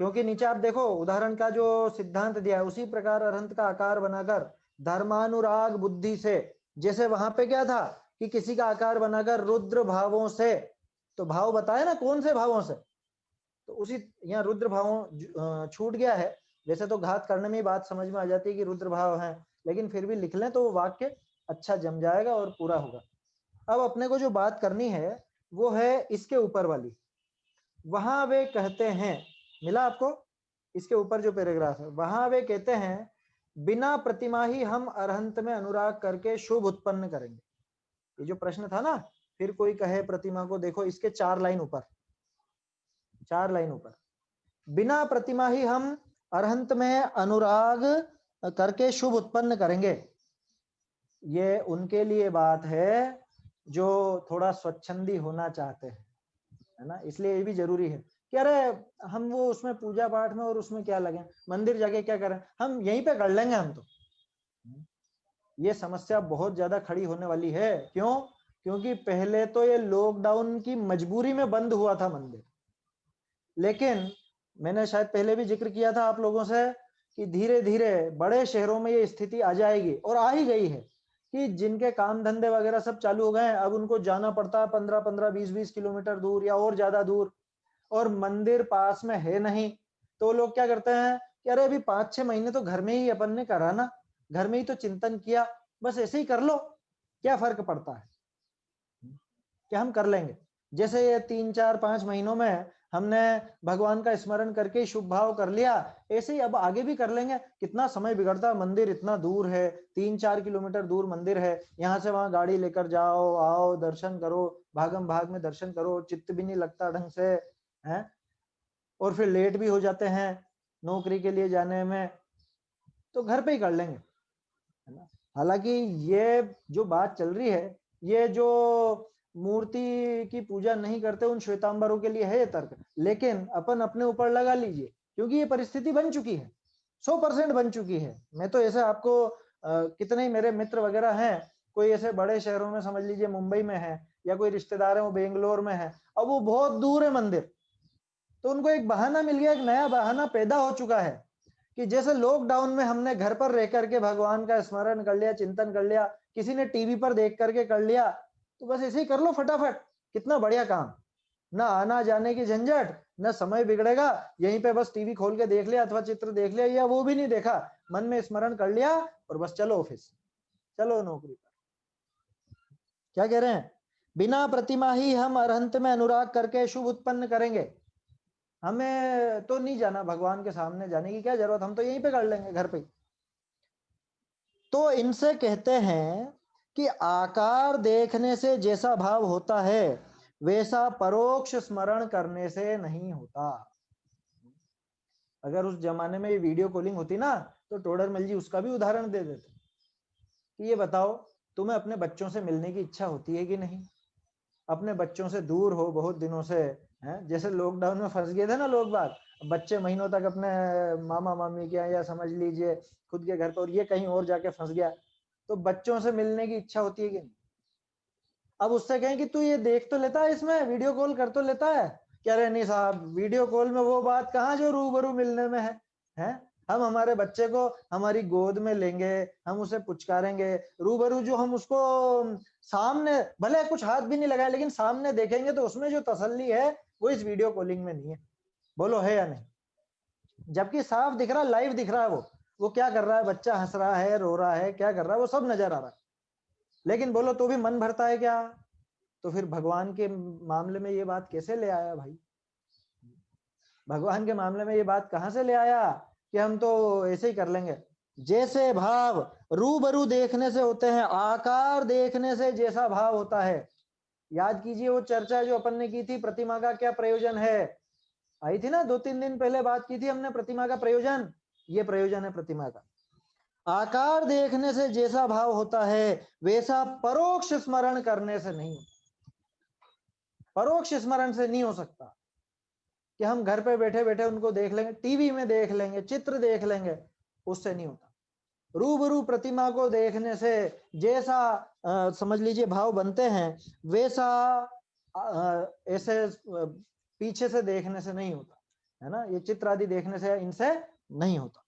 क्योंकि नीचे आप देखो उदाहरण का जो सिद्धांत दिया है, उसी प्रकार अरहंत का आकार बनाकर धर्मानुराग बुद्धि से, जैसे वहां पे क्या था कि किसी का आकार बनाकर रुद्र भावों से, तो भाव बताया ना कौन से भावों से, तो उसी यहाँ रुद्र भावों छूट गया है। वैसे तो घात करने में ही बात समझ में आ जाती है कि रुद्र भाव है, लेकिन फिर भी लिख लें तो वो वाक्य अच्छा जम जाएगा और पूरा होगा। अब अपने को जो बात करनी है वो है इसके ऊपर वाली, वहां वे कहते हैं, मिला आपको इसके ऊपर जो पैराग्राफ है, वहां वे कहते हैं बिना प्रतिमा ही हम अरहंत में अनुराग करके शुभ उत्पन्न करेंगे। ये जो प्रश्न था ना, फिर कोई कहे प्रतिमा को देखो, इसके 4 लाइन ऊपर, 4 लाइन ऊपर, बिना प्रतिमा ही हम अरहंत में अनुराग करके शुभ उत्पन्न करेंगे। ये उनके लिए बात है जो थोड़ा स्वच्छंदी होना चाहते हैं, है ना। इसलिए ये भी जरूरी है कि अरे हम वो उसमें पूजा पाठ में और उसमें क्या लगे, मंदिर जाके क्या करें, हम यहीं पे कर लेंगे हम तो। ये समस्या बहुत ज्यादा खड़ी होने वाली है। क्यों? क्योंकि पहले तो ये लॉकडाउन की मजबूरी में बंद हुआ था मंदिर, लेकिन मैंने शायद पहले भी जिक्र किया था आप लोगों से कि धीरे धीरे बड़े शहरों में ये स्थिति आ जाएगी, और आ ही गई है, कि जिनके काम धंधे वगैरह सब चालू हो गए हैं, अब उनको जाना पड़ता है 15-15, 20-20 किलोमीटर दूर या और ज्यादा दूर, और मंदिर पास में है नहीं। तो लोग क्या करते हैं कि अरे अभी 5-6 महीने तो घर में ही अपन ने करा ना, घर में ही तो चिंतन किया, बस ऐसे ही कर लो, क्या फर्क पड़ता है, कि हम कर लेंगे। जैसे ये 3-4-5 महीनों में हमने भगवान का स्मरण करके शुभ भाव कर लिया, ऐसे ही अब आगे भी कर लेंगे। कितना समय बिगड़ता है, मंदिर इतना दूर है, 3-4 किलोमीटर दूर मंदिर है, यहाँ से वहां गाड़ी लेकर जाओ, आओ, दर्शन करो, भागम भाग में दर्शन करो, चित्त भी नहीं लगता ढंग से है, और फिर लेट भी हो जाते हैं नौकरी के लिए जाने में, तो घर पे ही कर लेंगे, है ना। हालांकि ये जो बात चल रही है, ये जो मूर्ति की पूजा नहीं करते उन श्वेतांबरों के लिए है ये तर्क, लेकिन अपन अपने ऊपर लगा लीजिए, क्योंकि ये परिस्थिति बन चुकी है, 100% बन चुकी है। मैं तो ऐसे आपको कितने ही मेरे मित्र वगैरह हैं, कोई ऐसे बड़े शहरों में समझ लीजिए मुंबई में है, या कोई रिश्तेदार है वो बेंगलोर में है, अब वो बहुत दूर है मंदिर, तो उनको एक बहाना मिल गया, एक नया बहाना पैदा हो चुका है, कि जैसे लॉकडाउन में हमने घर पर रह करके भगवान का स्मरण कर लिया, चिंतन कर लिया, किसी ने टीवी पर देख करके कर लिया, तो बस ऐसे ही कर लो फटाफट, कितना बढ़िया काम, ना आना जाने की झंझट, ना समय बिगड़ेगा, यहीं पे बस टीवी खोल के देख लिया अथवा चित्र देख लिया, या वो भी नहीं देखा, मन में स्मरण कर लिया और बस चलो ऑफिस, चलो नौकरी पर। क्या कह रहे हैं, बिना प्रतिमा ही हम अरहंत में अनुराग करके शुभ उत्पन्न करेंगे, हमें तो नहीं जाना भगवान के सामने, जाने की क्या जरूरत, हम तो यहीं पे कर लेंगे घर पे। तो इनसे कहते हैं कि आकार देखने से जैसा भाव होता है वैसा परोक्ष स्मरण करने से नहीं होता। अगर उस जमाने में ये वीडियो कॉलिंग होती ना, तो टोडरमल जी उसका भी उदाहरण दे देते कि ये बताओ, तुम्हें अपने बच्चों से मिलने की इच्छा होती है कि नहीं, अपने बच्चों से दूर हो बहुत दिनों से, हैं, जैसे लॉकडाउन में फंस गए थे ना लोग बाग, बच्चे महीनों तक अपने मामा मामी के या समझ लीजिए खुद के घर पर, और ये कहीं और जाके फंस गया, तो बच्चों से मिलने की इच्छा होती है कि नहीं। अब उससे कहें कि तू ये देख तो लेता है, इसमें वीडियो कॉल कर तो लेता है, कह रहे नहीं साहब, वीडियो कॉल में वो बात कहाँ जो रूबरू मिलने में है? हम हमारे बच्चे को हमारी गोद में लेंगे, हम उसे पुचकारेंगे, रूबरू जो हम उसको सामने, भले कुछ हाथ भी नहीं लगाए लेकिन सामने देखेंगे, तो उसमें जो तसल्ली है वो इस वीडियो कॉलिंग में नहीं है। बोलो है या नहीं? जबकि साफ दिख रहा, लाइव दिख रहा है, वो क्या कर रहा है, बच्चा हंस रहा है, रो रहा है, क्या कर रहा है, वो सब नजर आ रहा है, लेकिन बोलो तो भी मन भरता है क्या? तो फिर भगवान के मामले में ये बात कैसे ले आया भाई? भगवान के मामले में ये बात कहां से ले आया कि हम तो ऐसे ही कर लेंगे? जैसे भाव रूबरू देखने से होते हैं, आकार देखने से जैसा भाव होता है। याद कीजिए वो चर्चा जो अपन ने की थी, प्रतिमा का क्या प्रयोजन है, आई थी ना, 2-3 दिन पहले बात की थी हमने प्रतिमा का प्रयोजन, ये प्रयोजन है प्रतिमा का। आकार देखने से जैसा भाव होता है वैसा परोक्ष स्मरण करने से नहीं, परोक्ष स्मरण से नहीं हो सकता, कि हम घर पे बैठे बैठे उनको देख लेंगे, टीवी में देख लेंगे, चित्र देख लेंगे, उससे नहीं होता। रूबरू प्रतिमा को देखने से जैसा समझ लीजिए भाव बनते हैं, वैसा ऐसे पीछे से देखने से नहीं होता, है ना, ये चित्र आदि देखने से इनसे नहीं होता।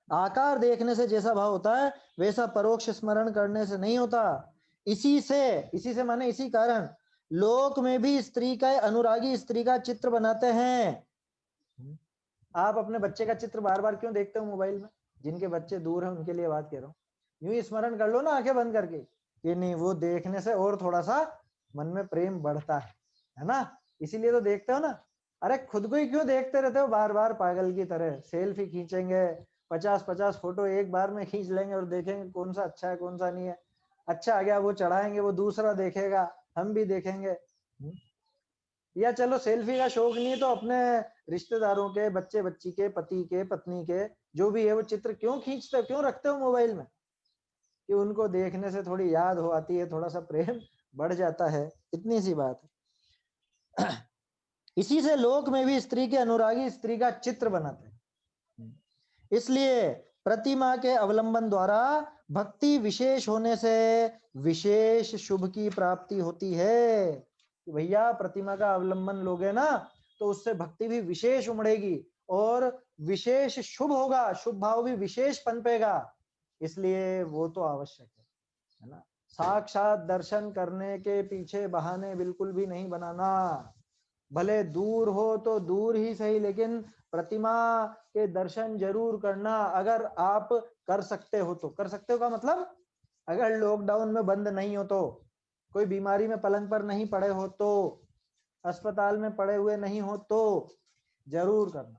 आकार देखने से जैसा भाव होता है वैसा परोक्ष स्मरण करने से नहीं होता। इसी से माने इसी कारण लोक में भी स्त्री का, अनुरागी स्त्री का चित्र बनाते हैं। आप अपने बच्चे का चित्र बार बार क्यों देखते हो मोबाइल में? जिनके बच्चे दूर हैं उनके लिए बात कह रहा हूँ, यूं ही स्मरण कर लो ना आंखें बंद करके, कि नहीं, वो देखने से और थोड़ा सा मन में प्रेम बढ़ता है ना, इसीलिए तो देखते हो ना। अरे खुद को ही क्यों देखते रहते हो बार बार पागल की तरह? सेल्फी खींचेंगे, 50-50 फोटो एक बार में खींच लेंगे और देखेंगे कौन सा अच्छा है कौन सा नहीं है, अच्छा आ गया वो चढ़ाएंगे, वो दूसरा देखेगा, हम भी देखेंगे। या चलो सेल्फी का शौक नहीं है तो अपने रिश्तेदारों के, बच्चे बच्ची के, पति के, पत्नी के, जो भी है, वो चित्र क्यों खींचते हो, क्यों रखते हो मोबाइल में? कि उनको देखने से थोड़ी याद हो आती है, थोड़ा सा प्रेम बढ़ जाता है, इतनी सी बात है। इसी से लोक में भी स्त्री के अनुरागी स्त्री का चित्र बनाते हैं। इसलिए प्रतिमा के अवलंबन द्वारा भक्ति विशेष होने से विशेष शुभ की प्राप्ति होती है। भैया प्रतिमा का अवलंबन लोगे ना तो उससे भक्ति भी विशेष उमड़ेगी, और विशेष शुभ होगा, शुभ भाव भी विशेष पनपेगा, इसलिए वो तो आवश्यक है ना। साक्षात दर्शन करने के पीछे बहाने बिल्कुल भी नहीं बनाना। भले दूर हो तो दूर ही सही, लेकिन प्रतिमा के दर्शन जरूर करना। अगर आप कर सकते हो तो। कर सकते हो का मतलब अगर लॉकडाउन में बंद नहीं हो तो, कोई बीमारी में पलंग पर नहीं पड़े हो तो, अस्पताल में पड़े हुए नहीं हो तो जरूर करना।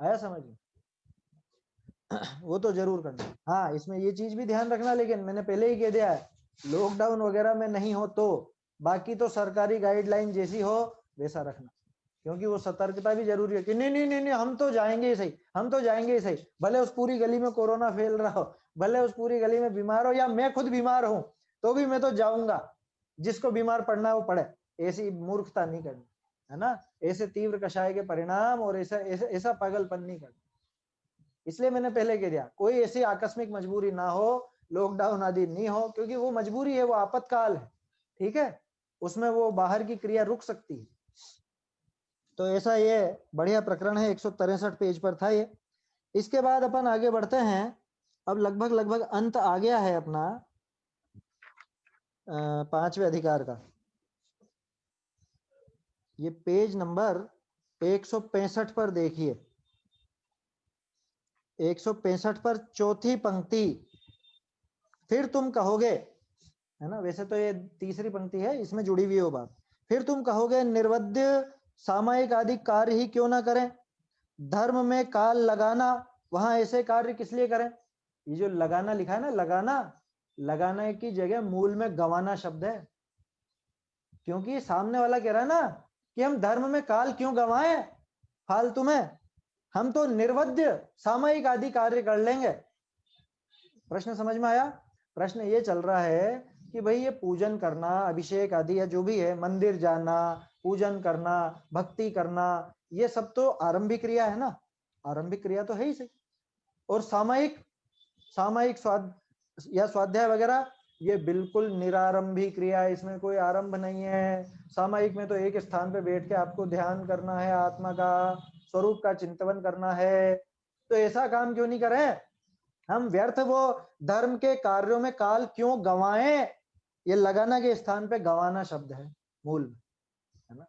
आया समझ में? वो तो जरूर करना। हाँ, इसमें ये चीज भी ध्यान रखना, लेकिन मैंने पहले ही कह दिया है, लॉकडाउन वगैरह में नहीं हो तो, बाकी तो सरकारी गाइडलाइन जैसी हो वैसा रखना, क्योंकि वो सतर्कता भी जरूरी है कि नहीं नहीं नहीं नहीं हम तो जाएंगे ही सही, हम तो जाएंगे ही सही, भले उस पूरी गली में कोरोना फैल रहा हो, भले उस पूरी गली में बीमार हो, या मैं खुद बीमार हूं तो भी मैं तो जाऊंगा, जिसको बीमार पड़ना है वो पड़े। ऐसी मूर्खता नहीं करनी, है ना। ऐसे तीव्र कषाय के परिणाम और ऐसा ऐसा ऐसा पागलपन नहीं करना। इसलिए मैंने पहले कह दिया, कोई ऐसी आकस्मिक मजबूरी ना हो, लॉकडाउन आदि नहीं हो, क्योंकि वो मजबूरी है, वो आपातकाल है, ठीक है, उसमें वो बाहर की क्रिया रुक सकती है। तो ऐसा ये बढ़िया प्रकरण है, 163 पेज पर था ये। इसके बाद अपन आगे बढ़ते हैं। अब लगभग लगभग अंत आ गया है अपना 5वें अधिकार का। ये पेज नंबर 165 पर देखिए, 165 पर चौथी पंक्ति। फिर तुम कहोगे, है ना, वैसे तो ये तीसरी पंक्ति है, इसमें जुड़ी हुई हो बात। फिर तुम कहोगे निर्वध्य सामायिक आदि कार्य ही क्यों ना करें, धर्म में काल लगाना, वहां ऐसे कार्य किस लिए करें। ये जो लगाना लिखा है ना, लगाना, लगाना की जगह मूल में गंवाना शब्द है, क्योंकि सामने वाला कह रहा है ना कि हम धर्म में काल क्यों गंवाएं फालतू में, हम तो निर्वध्य सामायिक आदि कार्य कर लेंगे। प्रश्न समझ में आया? प्रश्न ये चल रहा है कि भाई ये पूजन करना, अभिषेक आदि या जो भी है, मंदिर जाना, पूजन करना, भक्ति करना, ये सब तो आरंभिक क्रिया है ना, आरंभिक क्रिया तो है ही सही। और सामायिक, सामायिक या स्वाध्याय वगैरह, ये बिल्कुल निरारंभी क्रिया है, इसमें कोई आरंभ नहीं है। सामायिक में तो एक स्थान पे बैठ के आपको ध्यान करना है, आत्मा का स्वरूप का चिंतन करना है, तो ऐसा काम क्यों नहीं करें हम, व्यर्थ वो धर्म के कार्यों में काल क्यों गंवाएं। ये लगाना के स्थान पे गंवाना शब्द है मूल में, है ना।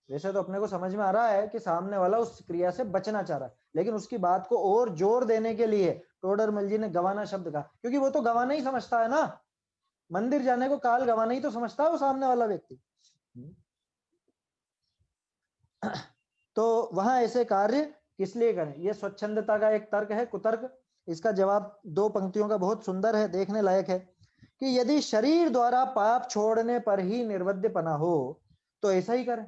वैसे तो अपने को समझ में आ रहा है कि सामने वाला उस क्रिया से बचना चाह रहा है, लेकिन उसकी बात को और जोर देने के लिए टोडरमल जी ने गंवाना शब्द कहा, क्योंकि वो तो गंवाना ही समझता है ना, मंदिर जाने को काल गंवाना ही तो समझता है वो सामने वाला व्यक्ति। तो वहां ऐसे कार्य किस लिए करें, ये स्वच्छंदता का एक तर्क है, कुतर्क। इसका जवाब 2 पंक्तियों का बहुत सुंदर है, देखने लायक है, कि यदि शरीर द्वारा पाप छोड़ने पर ही निर्वध्यपना हो तो ऐसा ही करें।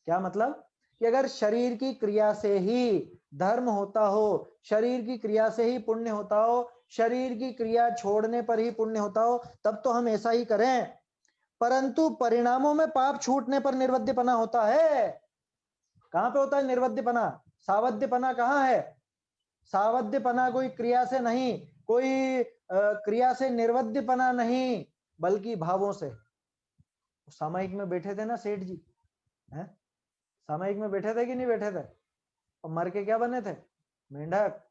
क्या मतलब कि अगर शरीर की क्रिया से ही धर्म होता हो, शरीर की क्रिया से ही पुण्य होता हो, शरीर की क्रिया छोड़ने पर ही पुण्य होता हो, तब तो हम ऐसा ही करें। परंतु परिणामों में पाप छूटने पर निर्वध्यपना होता है। कहां पे होता है निर्वध्यपना? सावध्यपना कहां है? सावध्यपना कोई क्रिया से नहीं, कोई क्रिया से निर्वध्यपना नहीं, बल्कि भावों से। सामायिक में बैठे थे ना सेठ जी, हैं? सामायिक में बैठे थे कि नहीं बैठे थे? और मर के क्या बने थे? मेंढक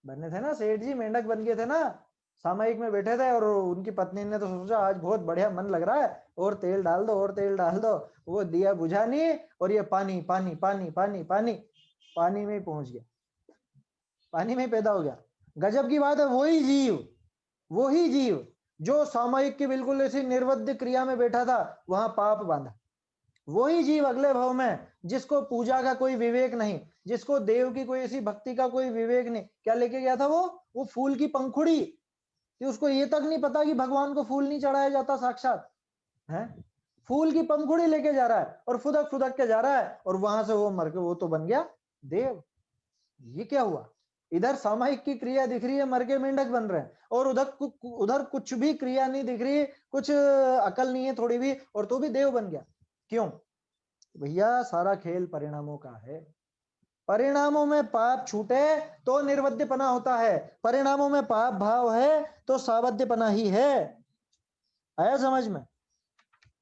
बने थे ना सेठ जी, मेंढक बन गए थे ना। सामायिक में बैठे थे और उनकी पत्नी ने तो सोचा आज बहुत बढ़िया मन लग रहा है, और तेल डाल दो और तेल डाल दो। वो दिया बुझा नहीं, और ये पानी पानी पानी पानी पानी, पानी में ही पहुंच गया, पानी में ही पैदा हो गया। गजब की बात है, वही जीव जो सामायिक की बिल्कुल ऐसी निर्वध्य क्रिया में बैठा था, वहां पाप बांधा। वही जीव अगले भाव में, जिसको पूजा का कोई विवेक नहीं, जिसको देव की कोई ऐसी भक्ति का कोई विवेक नहीं, क्या लेके गया था वो फूल की पंखुड़ी, कि उसको ये तक नहीं पता कि भगवान को फूल नहीं चढ़ाया जाता साक्षात, है। फूल की पंखुड़ी लेके जा रहा है और फुदक फुदक के जा रहा है, और वहां से वो मर के वो तो बन गया देव। ये क्या हुआ? इधर सामायिक की क्रिया दिख रही है, मर के मेंढक बन रहे हैं, और उधर कुछ भी क्रिया नहीं दिख रही, कुछ अकल नहीं है थोड़ी भी, और तो भी देव बन गया। क्यों भैया? सारा खेल परिणामों का है। परिणामों में पाप छूटे तो निर्वध्यपना होता है, परिणामों में पाप भाव है तो सावध्यपना ही है। आया समझ में?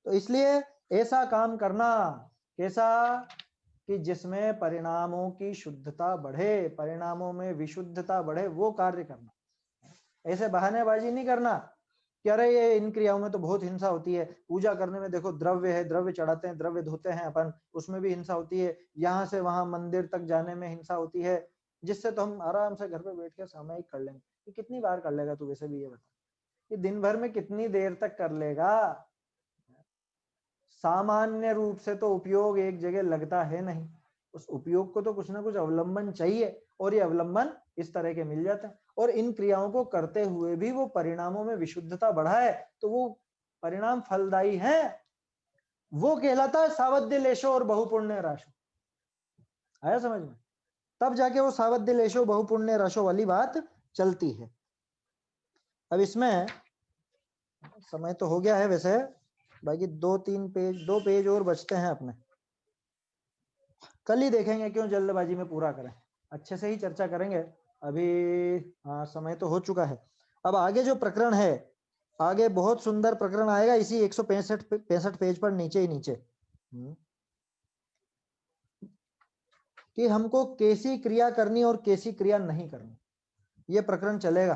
तो इसलिए ऐसा काम करना, कैसा? कि जिसमें परिणामों की शुद्धता बढ़े, परिणामों में विशुद्धता बढ़े, वो कार्य करना। ऐसे बहानेबाजी नहीं करना कि अरे ये इन क्रियाओं में तो बहुत हिंसा होती है, पूजा करने में देखो द्रव्य है, द्रव्य चढ़ाते हैं, द्रव्य धोते हैं अपन, उसमें भी हिंसा होती है, यहाँ से वहां मंदिर तक जाने में हिंसा होती है, जिससे तो हम आराम से घर पे बैठ के सामयिक कर लेंगे। ये कितनी बार कर लेगा तू? वैसे भी ये बता, ये दिन भर में कितनी देर तक कर लेगा? सामान्य रूप से तो उपयोग एक जगह लगता है नहीं, उस उपयोग को तो कुछ ना कुछ अवलंबन चाहिए, और ये अवलंबन इस तरह के मिल जाते हैं। और इन क्रियाओं को करते हुए भी वो परिणामों में विशुद्धता बढ़ाए तो वो परिणाम फलदायी है, वो कहलाता है सावध्य लेशो और बहुपुण्य राशो। आया समझ में? तब जाके वो सावध्य लेशो बहुपुण्य राशो वाली बात चलती है। अब इसमें समय तो हो गया है वैसे, बाकी 2 पेज और बचते हैं अपने, कल ही देखेंगे, क्यों जल्दबाजी में पूरा करें, अच्छे से ही चर्चा करेंगे अभी। हाँ, समय तो हो चुका है। अब आगे जो प्रकरण है, आगे बहुत सुंदर प्रकरण आएगा इसी 165 पेज पर, नीचे ही नीचे, कि हमको कैसी क्रिया करनी और कैसी क्रिया नहीं करनी, ये प्रकरण चलेगा।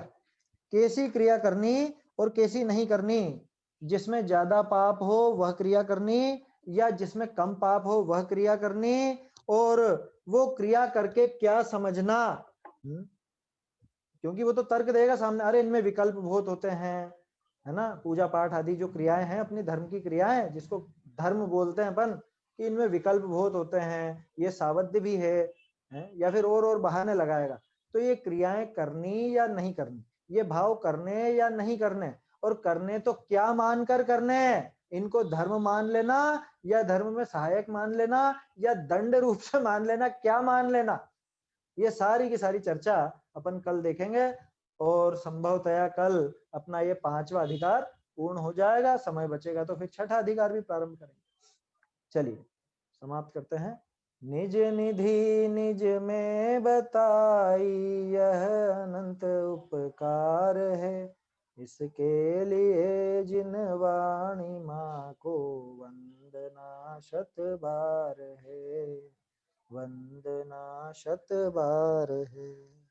कैसी क्रिया करनी और कैसी नहीं करनी, जिसमें ज्यादा पाप हो वह क्रिया करनी, या जिसमें कम पाप हो वह क्रिया करनी, और वो क्रिया करके क्या समझना। क्योंकि वो तो तर्क देगा सामने, अरे इनमें विकल्प बहुत होते हैं, है ना, पूजा पाठ आदि जो क्रियाएं हैं अपनी धर्म की क्रियाएं, जिसको धर्म बोलते हैं अपन, कि इनमें विकल्प बहुत होते हैं, ये सावध्य भी है, या फिर और बहाने लगाएगा। तो ये क्रियाएं करनी या नहीं करनी, ये भाव करने या नहीं करने, और करने तो क्या मानकर करने, इनको धर्म मान लेना, या धर्म में सहायक मान लेना, या दंड रूप से मान लेना, क्या मान लेना, ये सारी की सारी चर्चा अपन कल देखेंगे। और संभवतया कल अपना ये 5वां अधिकार पूर्ण हो जाएगा, समय बचेगा तो फिर 6ठा अधिकार भी प्रारंभ करेंगे। चलिए समाप्त करते हैं। निज निधि निज में बताई यह अनंत उपकार है, इसके लिए जिन वाणी माँ को वंदना शत बार है, वंदना शत बार है।